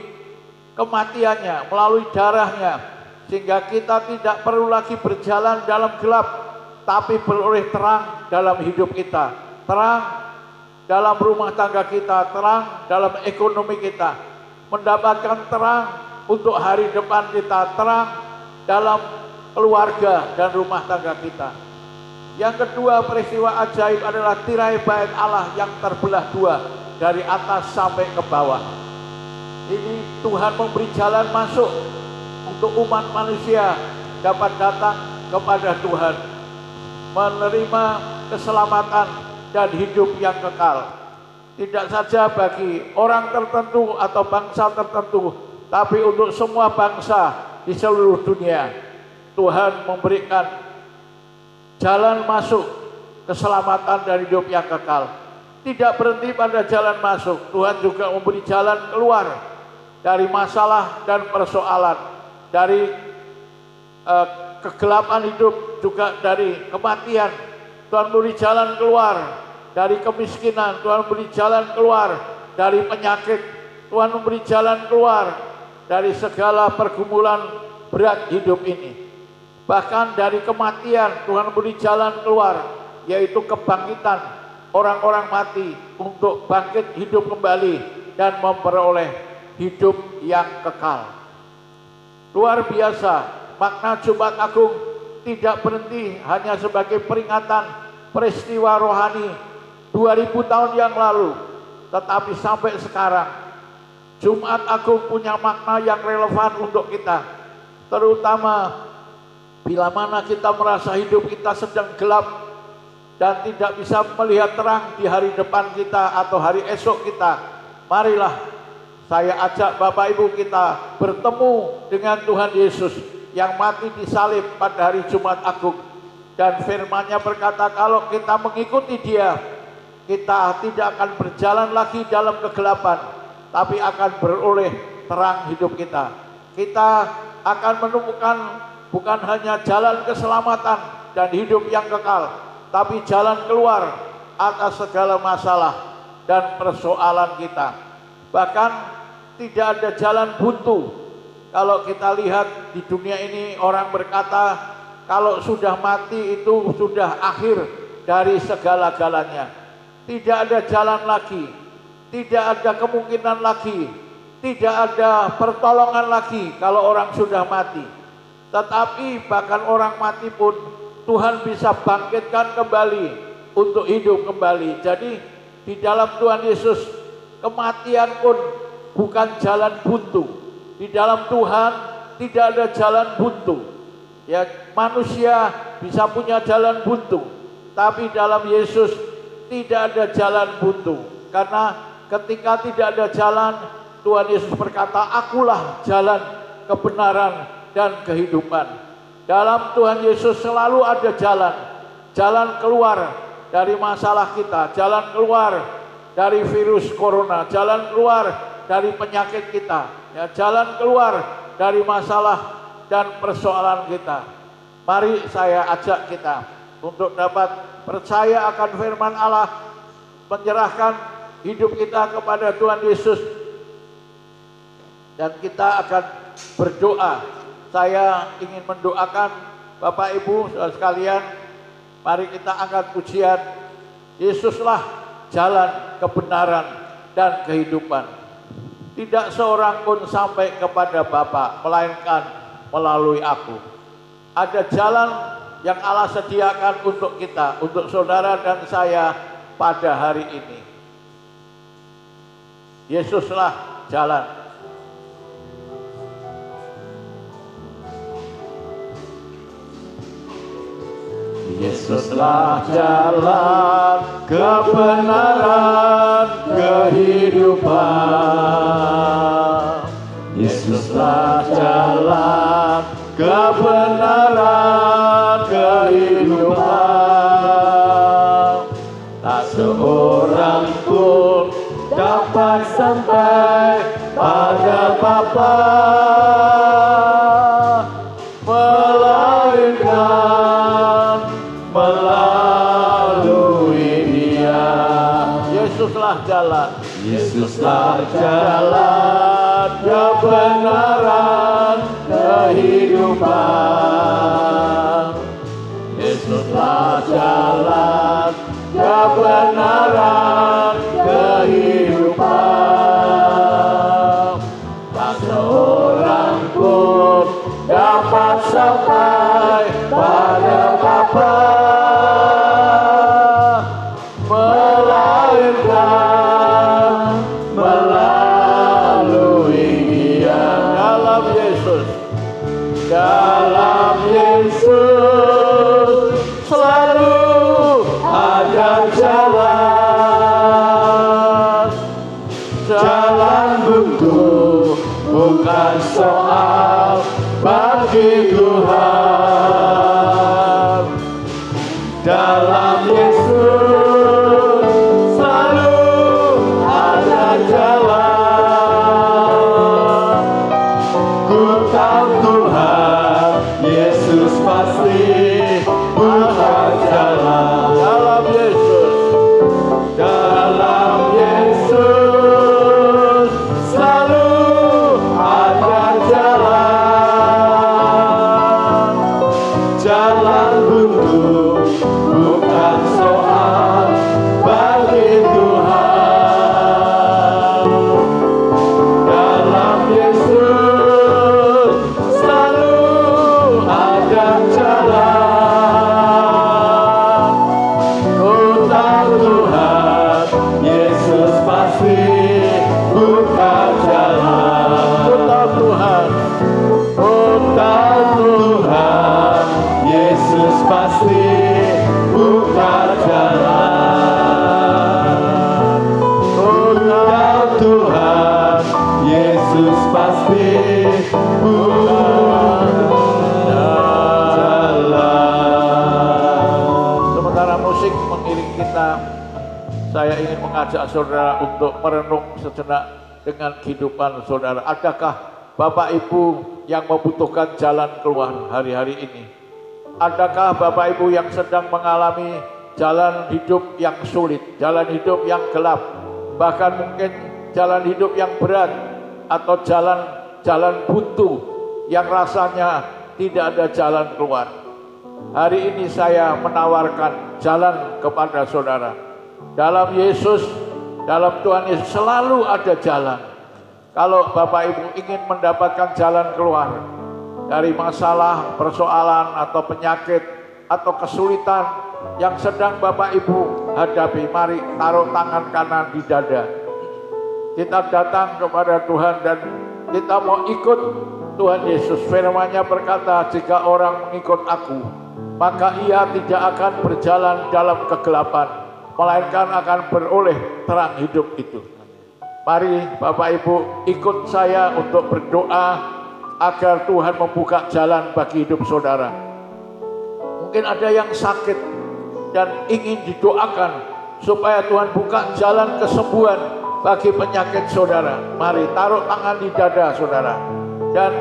kematiannya, melalui darahnya. Sehingga kita tidak perlu lagi berjalan dalam gelap, tapi beroleh terang dalam hidup kita. Terang dalam rumah tangga kita, terang dalam ekonomi kita. Mendapatkan terang untuk hari depan kita, terang dalam keluarga dan rumah tangga kita. Yang kedua, peristiwa ajaib adalah tirai bait Allah yang terbelah 2 dari atas sampai ke bawah. Ini Tuhan memberi jalan masuk untuk umat manusia dapat datang kepada Tuhan, menerima keselamatan dan hidup yang kekal. Tidak saja bagi orang tertentu atau bangsa tertentu, tapi untuk semua bangsa di seluruh dunia. Tuhan memberikan jalan masuk keselamatan dan hidup yang kekal. Tidak berhenti pada jalan masuk, Tuhan juga memberi jalan keluar dari masalah dan persoalan, dari kegelapan hidup, juga dari kematian. Tuhan beri jalan keluar dari kemiskinan, Tuhan beri jalan keluar dari penyakit, Tuhan memberi jalan keluar dari segala pergumulan berat hidup ini. Bahkan dari kematian Tuhan beri jalan keluar, yaitu kebangkitan orang-orang mati untuk bangkit hidup kembali dan memperoleh hidup yang kekal. Luar biasa, makna Jumat Agung tidak berhenti hanya sebagai peringatan peristiwa rohani 2000 tahun yang lalu, tetapi sampai sekarang Jumat Agung punya makna yang relevan untuk kita, terutama bila mana kita merasa hidup kita sedang gelap dan tidak bisa melihat terang di hari depan kita atau hari esok kita. Marilah saya ajak Bapak Ibu kita bertemu dengan Tuhan Yesus yang mati disalib pada hari Jumat Agung. Dan firman-Nya berkata, kalau kita mengikuti Dia, kita tidak akan berjalan lagi dalam kegelapan, tapi akan beroleh terang hidup kita. Kita akan menemukan bukan hanya jalan keselamatan dan hidup yang kekal, tapi jalan keluar atas segala masalah dan persoalan kita. Bahkan tidak ada jalan buntu. Kalau kita lihat di dunia ini, orang berkata kalau sudah mati itu sudah akhir dari segala-galanya. Tidak ada jalan lagi, tidak ada kemungkinan lagi, tidak ada pertolongan lagi kalau orang sudah mati. Tetapi bahkan orang mati pun Tuhan bisa bangkitkan kembali untuk hidup kembali. Jadi di dalam Tuhan Yesus kematian pun bukan jalan buntu. Di dalam Tuhan tidak ada jalan buntu. Ya, manusia bisa punya jalan buntu, tapi dalam Yesus tidak ada jalan buntu. Karena ketika tidak ada jalan, Tuhan Yesus berkata, "Akulah jalan, kebenaran, dan kehidupan." Dalam Tuhan Yesus selalu ada jalan. Jalan keluar dari masalah kita, jalan keluar dari virus corona, jalan keluar dari penyakit kita, ya, jalan keluar dari masalah dan persoalan kita. Mari saya ajak kita untuk dapat percaya akan firman Allah, menyerahkan hidup kita kepada Tuhan Yesus, dan kita akan berdoa. Saya ingin mendoakan Bapak Ibu saudara sekalian, mari kita angkat pujian. Yesuslah jalan, kebenaran, dan kehidupan. Tidak seorang pun sampai kepada Bapa melainkan melalui aku. Ada jalan yang Allah sediakan untuk kita, untuk saudara dan saya pada hari ini. Yesuslah jalan. Yesuslah jalan, kebenaran, kehidupan. Yesuslah jalan, kebenaran, kehidupan. seorang pun dapat sampai pada Bapa, melainkan melalui Dia. Yesuslah jalan, Yesuslah jalan, kebenaran, kehidupan. Yesuslah jalan, kebenaran, kehidupan. Tak seorang pun dapat sampai pada Bapa, melainkan melalui Dia. dalam Yesus, Dalam Yesus selalu ada jalan. Jalan buntu bukan soal bagi Tuhan. Dalam Yesus selalu ada jalan. Ku tahu Tuhan Yesus pasti buka jalan. dalam Yesus, Dalam Yesus selalu ada jalan. Jalan buntu bukan soal bagi Tuhan. Dalam Yesus selalu ada jalan. Ku tahu Tuhan Yesus pasti buka jalan. ku tahu Tuhan, Ku tahu Tuhan Yesus pasti buka jalan. Ku tahu Tuhan Yesus pasti buka jalan. sementara musik mengiring kita, saya ingin mengajak saudara untuk merenung sejenak dengan kehidupan saudara. Adakah Bapak Ibu yang membutuhkan jalan keluar hari-hari ini? Adakah Bapak Ibu yang sedang mengalami jalan hidup yang sulit, jalan hidup yang gelap, bahkan mungkin jalan hidup yang berat, atau jalan buntu yang rasanya tidak ada jalan keluar? Hari ini saya menawarkan jalan kepada saudara. Dalam Yesus, dalam Tuhan Yesus selalu ada jalan. Kalau Bapak Ibu ingin mendapatkan jalan keluar dari masalah, persoalan, atau penyakit, atau kesulitan yang sedang Bapak Ibu hadapi, mari taruh tangan kanan di dada. Kita datang kepada Tuhan dan kita mau ikut Tuhan Yesus. Firman-Nya berkata, jika orang mengikut aku, maka ia tidak akan berjalan dalam kegelapan, melainkan akan beroleh terang hidup itu. Mari Bapak Ibu ikut saya untuk berdoa agar Tuhan membuka jalan bagi hidup saudara. Mungkin ada yang sakit dan ingin didoakan supaya Tuhan buka jalan kesembuhan bagi penyakit saudara. Mari taruh tangan di dada saudara dan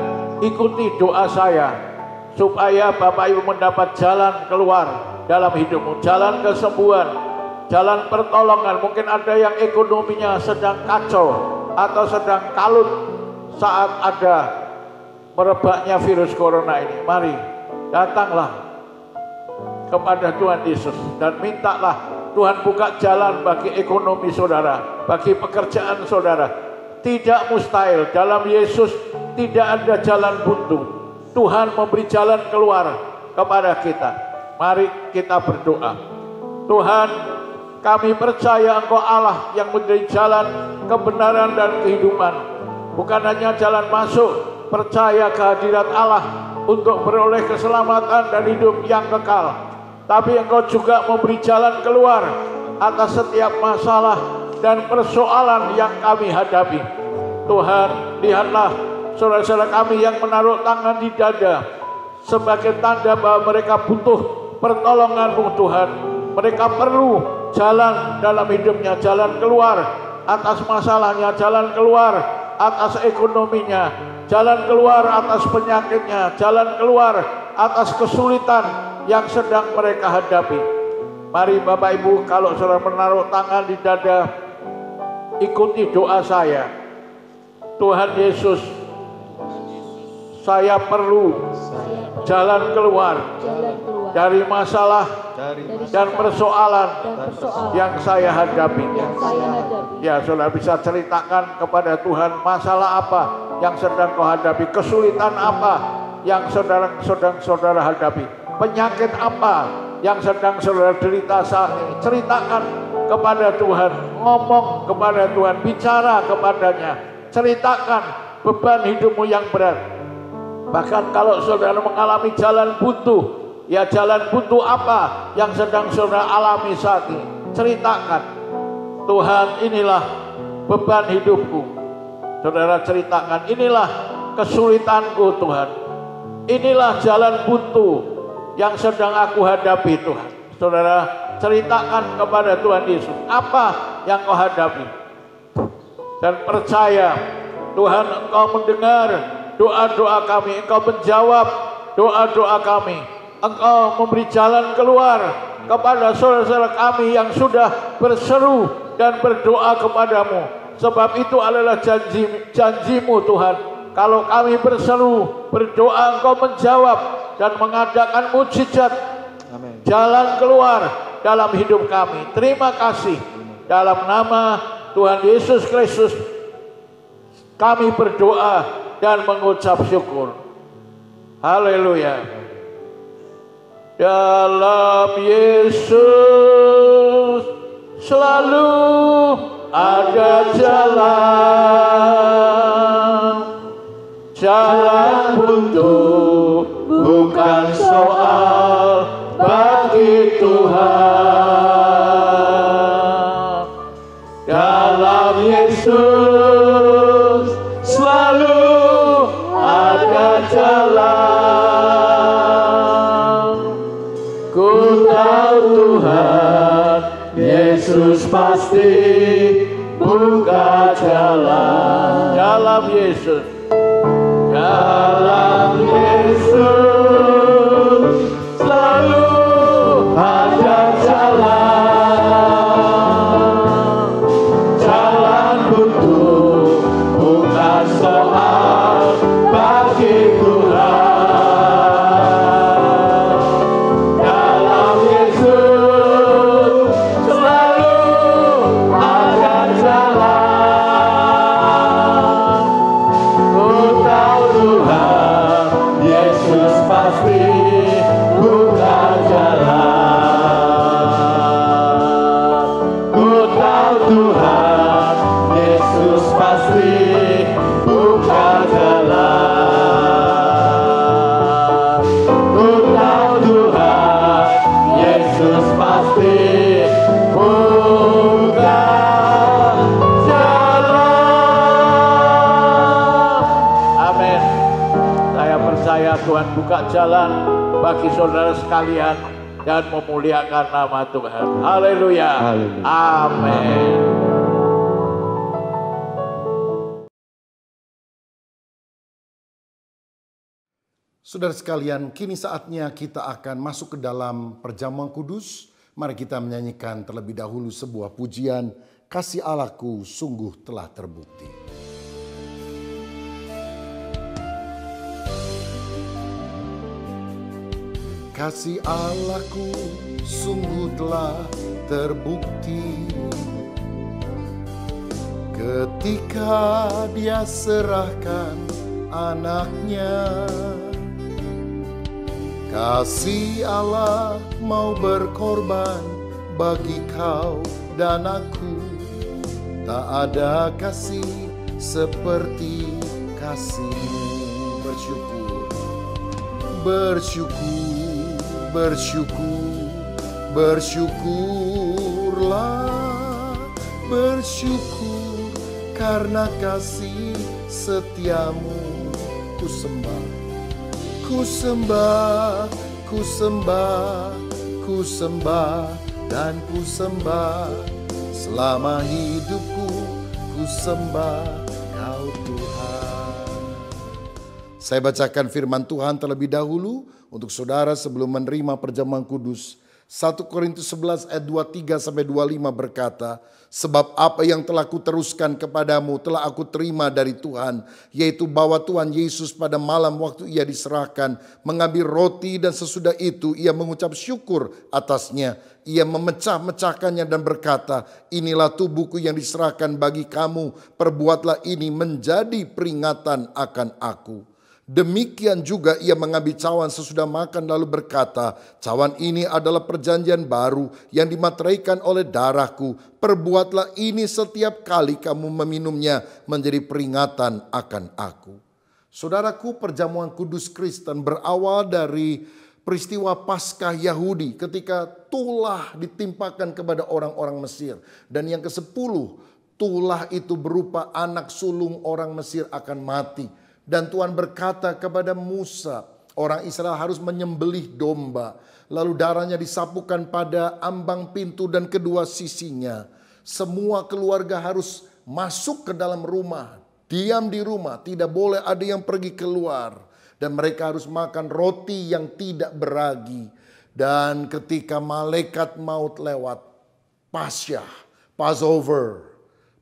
ikuti doa saya supaya Bapak Ibu mendapat jalan keluar dalam hidupmu, jalan kesembuhan, jalan pertolongan. Mungkin ada yang ekonominya sedang kacau atau sedang kalut saat ada merebaknya virus corona ini. Mari datanglah kepada Tuhan Yesus dan mintalah Tuhan buka jalan bagi ekonomi saudara, bagi pekerjaan saudara. Tidak mustahil, dalam Yesus tidak ada jalan buntu. Tuhan memberi jalan keluar kepada kita. Mari kita berdoa. Tuhan, kami percaya Engkau Allah yang menjadi jalan kebenaran dan kehidupan. Bukan hanya jalan masuk, percaya kehadirat Allah untuk beroleh keselamatan dan hidup yang kekal. Tapi Engkau juga memberi jalan keluar atas setiap masalah dan persoalan yang kami hadapi. Tuhan, lihatlah saudara-saudara kami yang menaruh tangan di dada sebagai tanda bahwa mereka butuh pertolongan-Mu Tuhan. Mereka perlu jalan dalam hidupnya, jalan keluar atas masalahnya, jalan keluar atas ekonominya, jalan keluar atas penyakitnya, jalan keluar atas kesulitan yang sedang mereka hadapi. Mari Bapak Ibu, kalau saudara menaruh tangan di dada, ikuti doa saya. Tuhan Yesus, saya perlu jalan keluar dari masalah dan persoalan yang saya hadapi. Ya, saudara bisa ceritakan kepada Tuhan masalah apa yang sedang kau hadapi, kesulitan apa yang sedang saudara hadapi, penyakit apa yang sedang saudara derita saat ini. Ceritakan kepada Tuhan, ngomong kepada Tuhan, bicara kepadanya, ceritakan beban hidupmu yang berat. Bahkan kalau saudara mengalami jalan buntu, ya jalan buntu apa yang sedang saudara alami saat ini, ceritakan. Tuhan, inilah beban hidupku. Saudara ceritakan, inilah kesulitanku Tuhan. Inilah jalan buntu yang sedang aku hadapi Tuhan. Saudara ceritakan kepada Tuhan Yesus apa yang kau hadapi. Dan percaya Tuhan, Engkau mendengar doa-doa kami, Engkau menjawab doa-doa kami, Engkau memberi jalan keluar kepada saudara-saudara kami yang sudah berseru dan berdoa kepadamu. Sebab itu adalah janjimu Tuhan. Kalau kami berseru, berdoa, Engkau menjawab dan mengadakan mujizat. Amin. Jalan keluar dalam hidup kami. Terima kasih. Dalam nama Tuhan Yesus Kristus kami berdoa dan mengucap syukur. Haleluya. Dalam Yesus selalu ada jalan. Jalan buntu bukan soal bagi Tuhan. Dalam Yesus selalu ada jalan. Ku tahu Tuhan Yesus pasti buka jalan. Dalam Yesus, dalam Yesus selalu ada jalan. Jalan buntu bukan soal bagi Tuhan. Dalam Yesus selalu ada jalan. Ku tahu Tuhan Yesus pasti buka jalan. Ku tahu Tuhan Yesus pasti buka jalan. Ku tahu Tuhan Yesus pasti buka jalan. Amin. Saya percaya Tuhan buka jalan bagi saudara sekalian dan memuliakan nama Tuhan. Haleluya. Haleluya. Amin. Saudara sekalian, kini saatnya kita akan masuk ke dalam perjamuan kudus. Mari kita menyanyikan terlebih dahulu sebuah pujian, Kasih Allahku sungguh telah terbukti. Kasih Allahku sungguh telah terbukti ketika Dia serahkan anaknya. Kasih Allah mau berkorban bagi kau dan aku. Tak ada kasih seperti kasih-Mu. Bersyukur, bersyukur, bersyukur, bersyukurlah, bersyukur karena kasih setiamu ku sembah. Ku sembah, ku sembah, ku sembah dan ku sembah. Selama hidupku ku sembah Kau Tuhan. Saya bacakan firman Tuhan terlebih dahulu untuk saudara sebelum menerima perjamuan kudus. 1 Korintus 11 ayat 23-25 berkata, sebab apa yang telah kuteruskan kepadamu telah aku terima dari Tuhan, yaitu bahwa Tuhan Yesus pada malam waktu ia diserahkan, mengambil roti dan sesudah itu ia mengucap syukur atasnya. Ia memecah-mecahkannya dan berkata, inilah tubuhku yang diserahkan bagi kamu, perbuatlah ini menjadi peringatan akan aku. Demikian juga ia mengambil cawan sesudah makan lalu berkata, cawan ini adalah perjanjian baru yang dimateraikan oleh darahku. Perbuatlah ini setiap kali kamu meminumnya menjadi peringatan akan aku. Saudaraku, perjamuan kudus Kristen berawal dari peristiwa Paskah Yahudi ketika tulah ditimpakan kepada orang-orang Mesir. Dan yang ke-10, tulah itu berupa anak sulung orang Mesir akan mati. Dan Tuhan berkata kepada Musa, orang Israel harus menyembelih domba. Lalu darahnya disapukan pada ambang pintu dan kedua sisinya. Semua keluarga harus masuk ke dalam rumah, diam di rumah, tidak boleh ada yang pergi keluar. Dan mereka harus makan roti yang tidak beragi. Dan ketika malaikat maut lewat, Pasyah, Passover,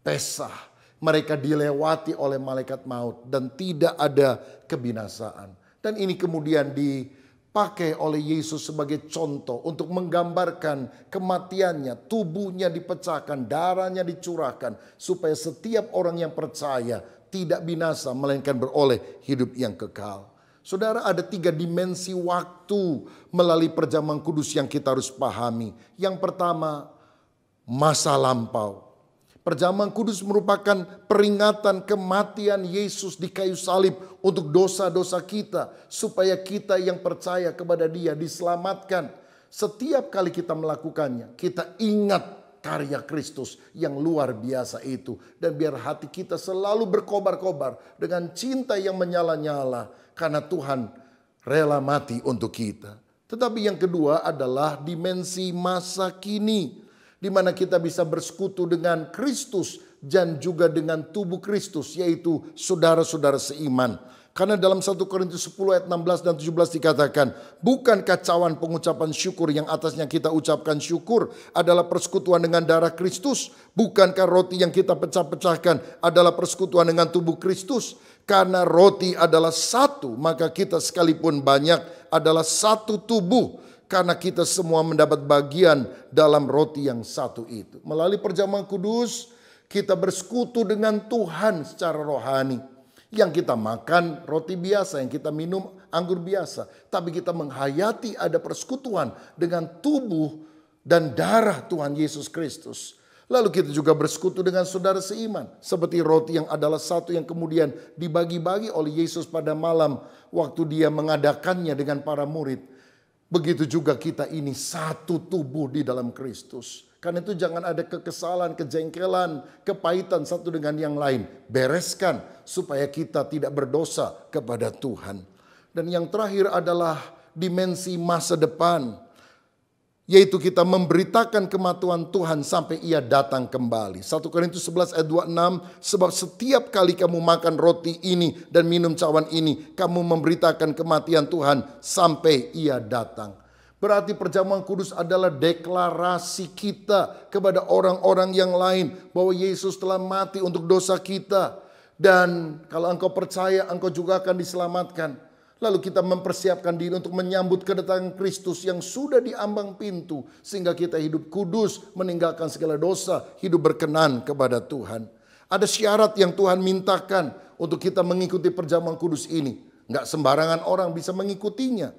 Pesah, mereka dilewati oleh malaikat maut dan tidak ada kebinasaan. Dan ini kemudian dipakai oleh Yesus sebagai contoh untuk menggambarkan kematiannya, tubuhnya dipecahkan, darahnya dicurahkan supaya setiap orang yang percaya tidak binasa melainkan beroleh hidup yang kekal. Saudara, ada 3 dimensi waktu melalui perjamuan kudus yang kita harus pahami. Yang pertama, masa lampau. Perjamuan kudus merupakan peringatan kematian Yesus di kayu salib untuk dosa-dosa kita, supaya kita yang percaya kepada Dia diselamatkan. Setiap kali kita melakukannya, kita ingat karya Kristus yang luar biasa itu. Dan biar hati kita selalu berkobar-kobar dengan cinta yang menyala-nyala, karena Tuhan rela mati untuk kita. Tetapi yang kedua adalah dimensi masa kini, di mana kita bisa bersekutu dengan Kristus dan juga dengan tubuh Kristus, yaitu saudara-saudara seiman. Karena dalam 1 Korintus 10 ayat 16 dan 17 dikatakan, bukankah cawan pengucapan syukur yang atasnya kita ucapkan syukur adalah persekutuan dengan darah Kristus? Bukankah roti yang kita pecah-pecahkan adalah persekutuan dengan tubuh Kristus? Karena roti adalah satu, maka kita sekalipun banyak adalah satu tubuh. Karena kita semua mendapat bagian dalam roti yang satu itu. Melalui perjamuan kudus, kita bersekutu dengan Tuhan secara rohani. Yang kita makan roti biasa, yang kita minum anggur biasa. Tapi kita menghayati ada persekutuan dengan tubuh dan darah Tuhan Yesus Kristus. Lalu kita juga bersekutu dengan saudara seiman. Seperti roti yang adalah satu yang kemudian dibagi-bagi oleh Yesus pada malam waktu Dia mengadakannya dengan para murid. Begitu juga kita ini satu tubuh di dalam Kristus. Karena itu jangan ada kekesalan, kejengkelan, kepahitan satu dengan yang lain. Bereskan supaya kita tidak berdosa kepada Tuhan. Dan yang terakhir adalah dimensi masa depan. Yaitu kita memberitakan kematian Tuhan sampai Ia datang kembali. 1 Korintus 11 ayat 26, sebab setiap kali kamu makan roti ini dan minum cawan ini, kamu memberitakan kematian Tuhan sampai Ia datang. Berarti perjamuan kudus adalah deklarasi kita kepada orang-orang yang lain bahwa Yesus telah mati untuk dosa kita. Dan kalau engkau percaya, engkau juga akan diselamatkan. Lalu kita mempersiapkan diri untuk menyambut kedatangan Kristus yang sudah di ambang pintu. Sehingga kita hidup kudus, meninggalkan segala dosa, hidup berkenan kepada Tuhan. Ada syarat yang Tuhan mintakan untuk kita mengikuti perjamuan kudus ini. Nggak sembarangan orang bisa mengikutinya.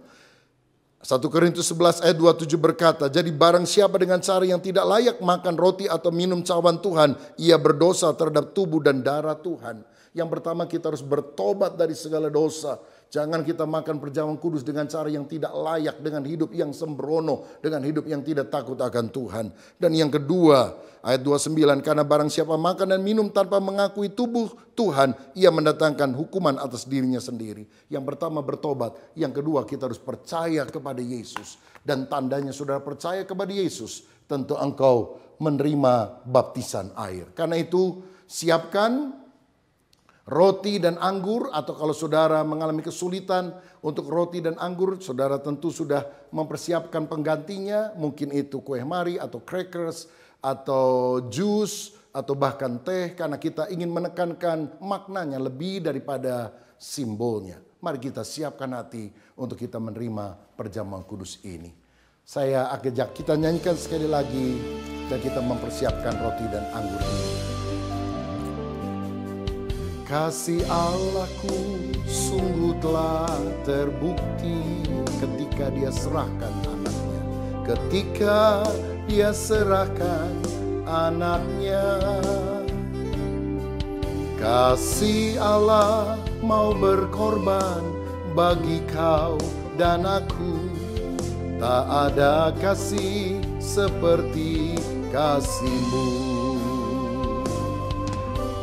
1 Korintus 11 ayat 27 berkata, jadi barang siapa dengan cara yang tidak layak makan roti atau minum cawan Tuhan, ia berdosa terhadap tubuh dan darah Tuhan. Yang pertama, kita harus bertobat dari segala dosa. Jangan kita makan perjamuan kudus dengan cara yang tidak layak, dengan hidup yang sembrono, dengan hidup yang tidak takut akan Tuhan. Dan yang kedua, ayat 29, karena barang siapa makan dan minum tanpa mengakui tubuh Tuhan, ia mendatangkan hukuman atas dirinya sendiri. Yang pertama bertobat, yang kedua kita harus percaya kepada Yesus. Dan tandanya saudara percaya kepada Yesus, tentu engkau menerima baptisan air. Karena itu siapkan roti dan anggur, atau kalau saudara mengalami kesulitan untuk roti dan anggur, saudara tentu sudah mempersiapkan penggantinya. Mungkin itu kue mari atau crackers atau jus atau bahkan teh, karena kita ingin menekankan maknanya lebih daripada simbolnya. Mari kita siapkan hati untuk kita menerima perjamuan kudus ini. Saya ajak kita nyanyikan sekali lagi dan kita mempersiapkan roti dan anggur ini. Kasih Allahku sungguh telah terbukti ketika dia serahkan anaknya. Ketika dia serahkan anaknya. Kasih Allah mau berkorban bagi kau dan aku. Tak ada kasih seperti kasih-Mu.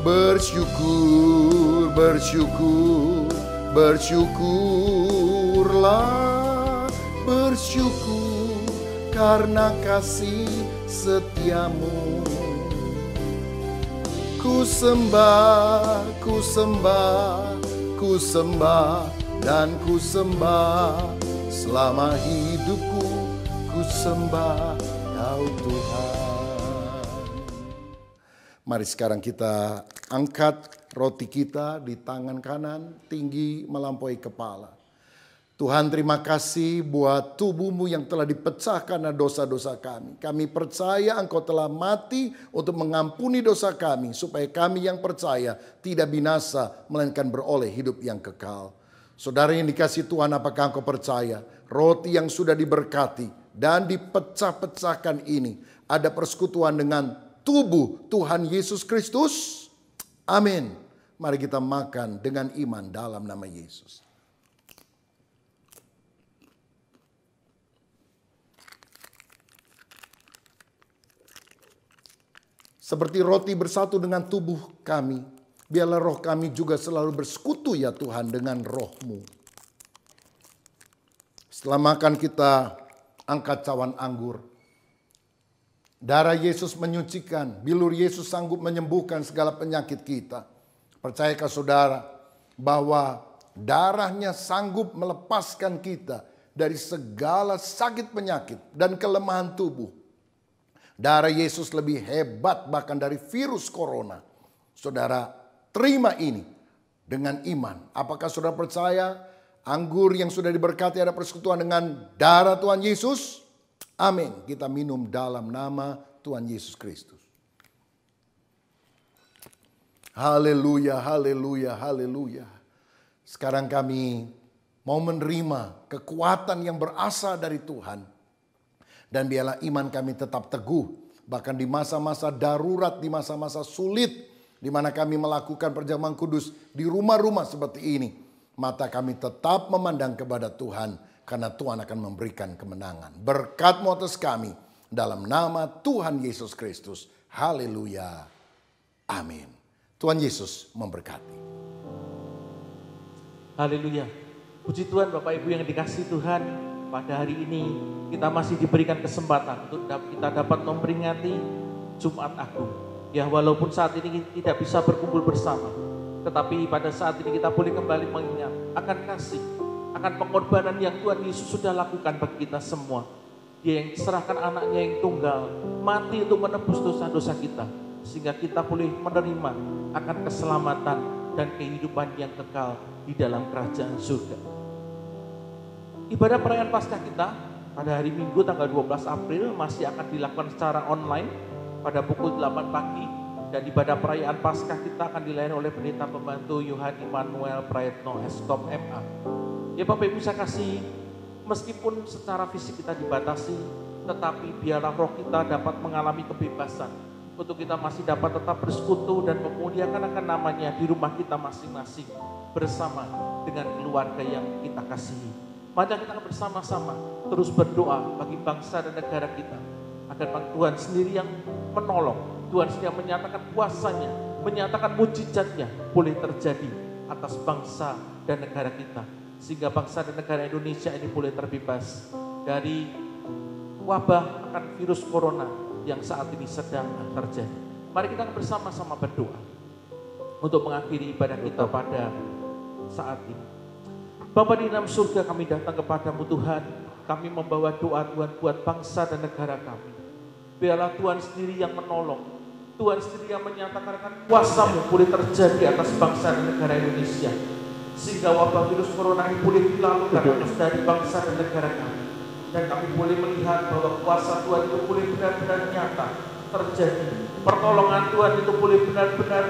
Bersyukur, bersyukur, bersyukurlah, bersyukur karena kasih setia-Mu. Ku sembah, ku sembah, ku sembah dan ku sembah selama hidupku, ku sembah Kau Tuhan. Mari sekarang kita angkat roti kita di tangan kanan, tinggi melampaui kepala. Tuhan, terima kasih buat tubuh-Mu yang telah dipecah karena dosa-dosa kami. Kami percaya Engkau telah mati untuk mengampuni dosa kami, supaya kami yang percaya tidak binasa, melainkan beroleh hidup yang kekal. Saudara yang dikasihi Tuhan, apakah engkau percaya roti yang sudah diberkati dan dipecah-pecahkan ini ada persekutuan dengan tubuh Tuhan Yesus Kristus? Amin. Mari kita makan dengan iman dalam nama Yesus. Seperti roti bersatu dengan tubuh kami, biarlah roh kami juga selalu bersekutu ya Tuhan dengan roh-Mu. Setelah makan kita angkat cawan anggur. Darah Yesus menyucikan, bilur Yesus sanggup menyembuhkan segala penyakit kita. Percayakah saudara bahwa darahnya sanggup melepaskan kita dari segala sakit penyakit dan kelemahan tubuh. Darah Yesus lebih hebat bahkan dari virus corona. Saudara, terima ini dengan iman. Apakah saudara percaya anggur yang sudah diberkati ada persekutuan dengan darah Tuhan Yesus? Amin. Kita minum dalam nama Tuhan Yesus Kristus. Haleluya, haleluya, haleluya. Sekarang kami mau menerima kekuatan yang berasal dari Tuhan. Dan biarlah iman kami tetap teguh. Bahkan di masa-masa darurat, di masa-masa sulit, di mana kami melakukan perjamuan kudus di rumah-rumah seperti ini. Mata kami tetap memandang kepada Tuhan. Karena Tuhan akan memberikan kemenangan. Berkat-Mu atas kami. Dalam nama Tuhan Yesus Kristus. Haleluya. Amin. Tuhan Yesus memberkati. Haleluya. Puji Tuhan Bapak Ibu yang dikasihi Tuhan. Pada hari ini kita masih diberikan kesempatan untuk kita dapat memperingati Jumat Agung. Ya, walaupun saat ini tidak bisa berkumpul bersama, tetapi pada saat ini kita boleh kembali mengingat akan kasih, akan pengorbanan yang Tuhan Yesus sudah lakukan bagi kita semua. Dia yang serahkan anaknya yang tunggal, mati untuk menebus dosa-dosa kita. Sehingga kita boleh menerima akan keselamatan dan kehidupan yang kekal di dalam kerajaan surga. Ibadah perayaan Paskah kita pada hari Minggu tanggal 12 April masih akan dilakukan secara online pada pukul 8 pagi. Dan ibadah perayaan Paskah kita akan dilayani oleh Pendeta Pembantu Yohan Immanuel Prayetno Eskop MA. Ya Bapak Ibu saya kasih, meskipun secara fisik kita dibatasi, tetapi biarlah roh kita dapat mengalami kebebasan untuk kita masih dapat tetap bersekutu dan memuliakan akan namanya di rumah kita masing-masing bersama dengan keluarga yang kita kasihi. Mari kita akan bersama-sama terus berdoa bagi bangsa dan negara kita agar Tuhan sendiri yang menolong, Tuhan sendiri yang menyatakan kuasanya, menyatakan mujizatnya boleh terjadi atas bangsa dan negara kita. Sehingga bangsa dan negara Indonesia ini boleh terbebas dari wabah, akan virus corona yang saat ini sedang terjadi. Mari kita bersama-sama berdoa untuk mengakhiri ibadah kita pada saat ini. Bapa di dalam surga, kami datang kepadamu Tuhan. Kami membawa doa Tuhan buat bangsa dan negara kami. Biarlah Tuhan sendiri yang menolong. Tuhan sendiri yang menyatakan kuasa-Mu boleh terjadi atas bangsa dan negara Indonesia. Sehingga wabah virus corona ini boleh dilalukan terus dari bangsa dan negara kami. Dan kami boleh melihat bahwa kuasa Tuhan itu boleh benar-benar nyata terjadi. Pertolongan Tuhan itu boleh benar-benar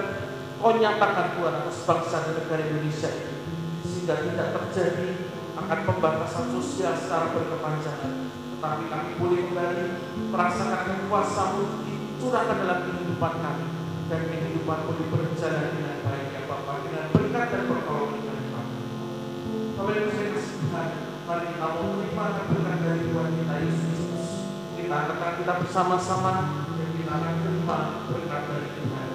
Kau nyatakan Tuhan atas bangsa dan negara Indonesia ini. Sehingga tidak terjadi akan pembatasan sosial secara berkepanjangan. Tetapi kami boleh kembali merasakan kuasa-Mu dicurahkan dalam kehidupan kami. Dan kehidupan boleh berjalan dengan baik ya Bapa, dengan berkat dan pertolongan dari Bapa. Kami bersyukur Tuhan, mari kita menerima berkat dari Tuhan kita Yesus Kristus. Kita akan kita bersama-sama dan kita akan terima berkat dari Tuhan.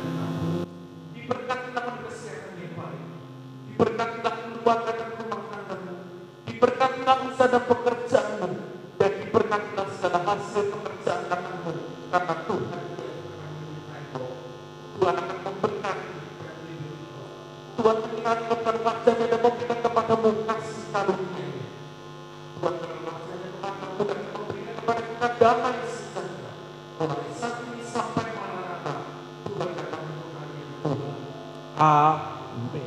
Diberkatilah kesehatan yang baik, diberkatilah keluarga dan rumah tanggamu, diberkatilah usaha dan pekerjaanmu, dan diberkatilah segala hasil pekerjaan tanganmu, karena Tuhan akan memberkati. Tuhan melihat kepada wajahnya dan memberikan kepadamu kasih karunia. Tuhan melihat wajahnya kepadamu dan memberikan kepada kita damai sejahtera. Mulai saat ini sampai maranatha, Tuhan akan memberkati Tuhan. Amin.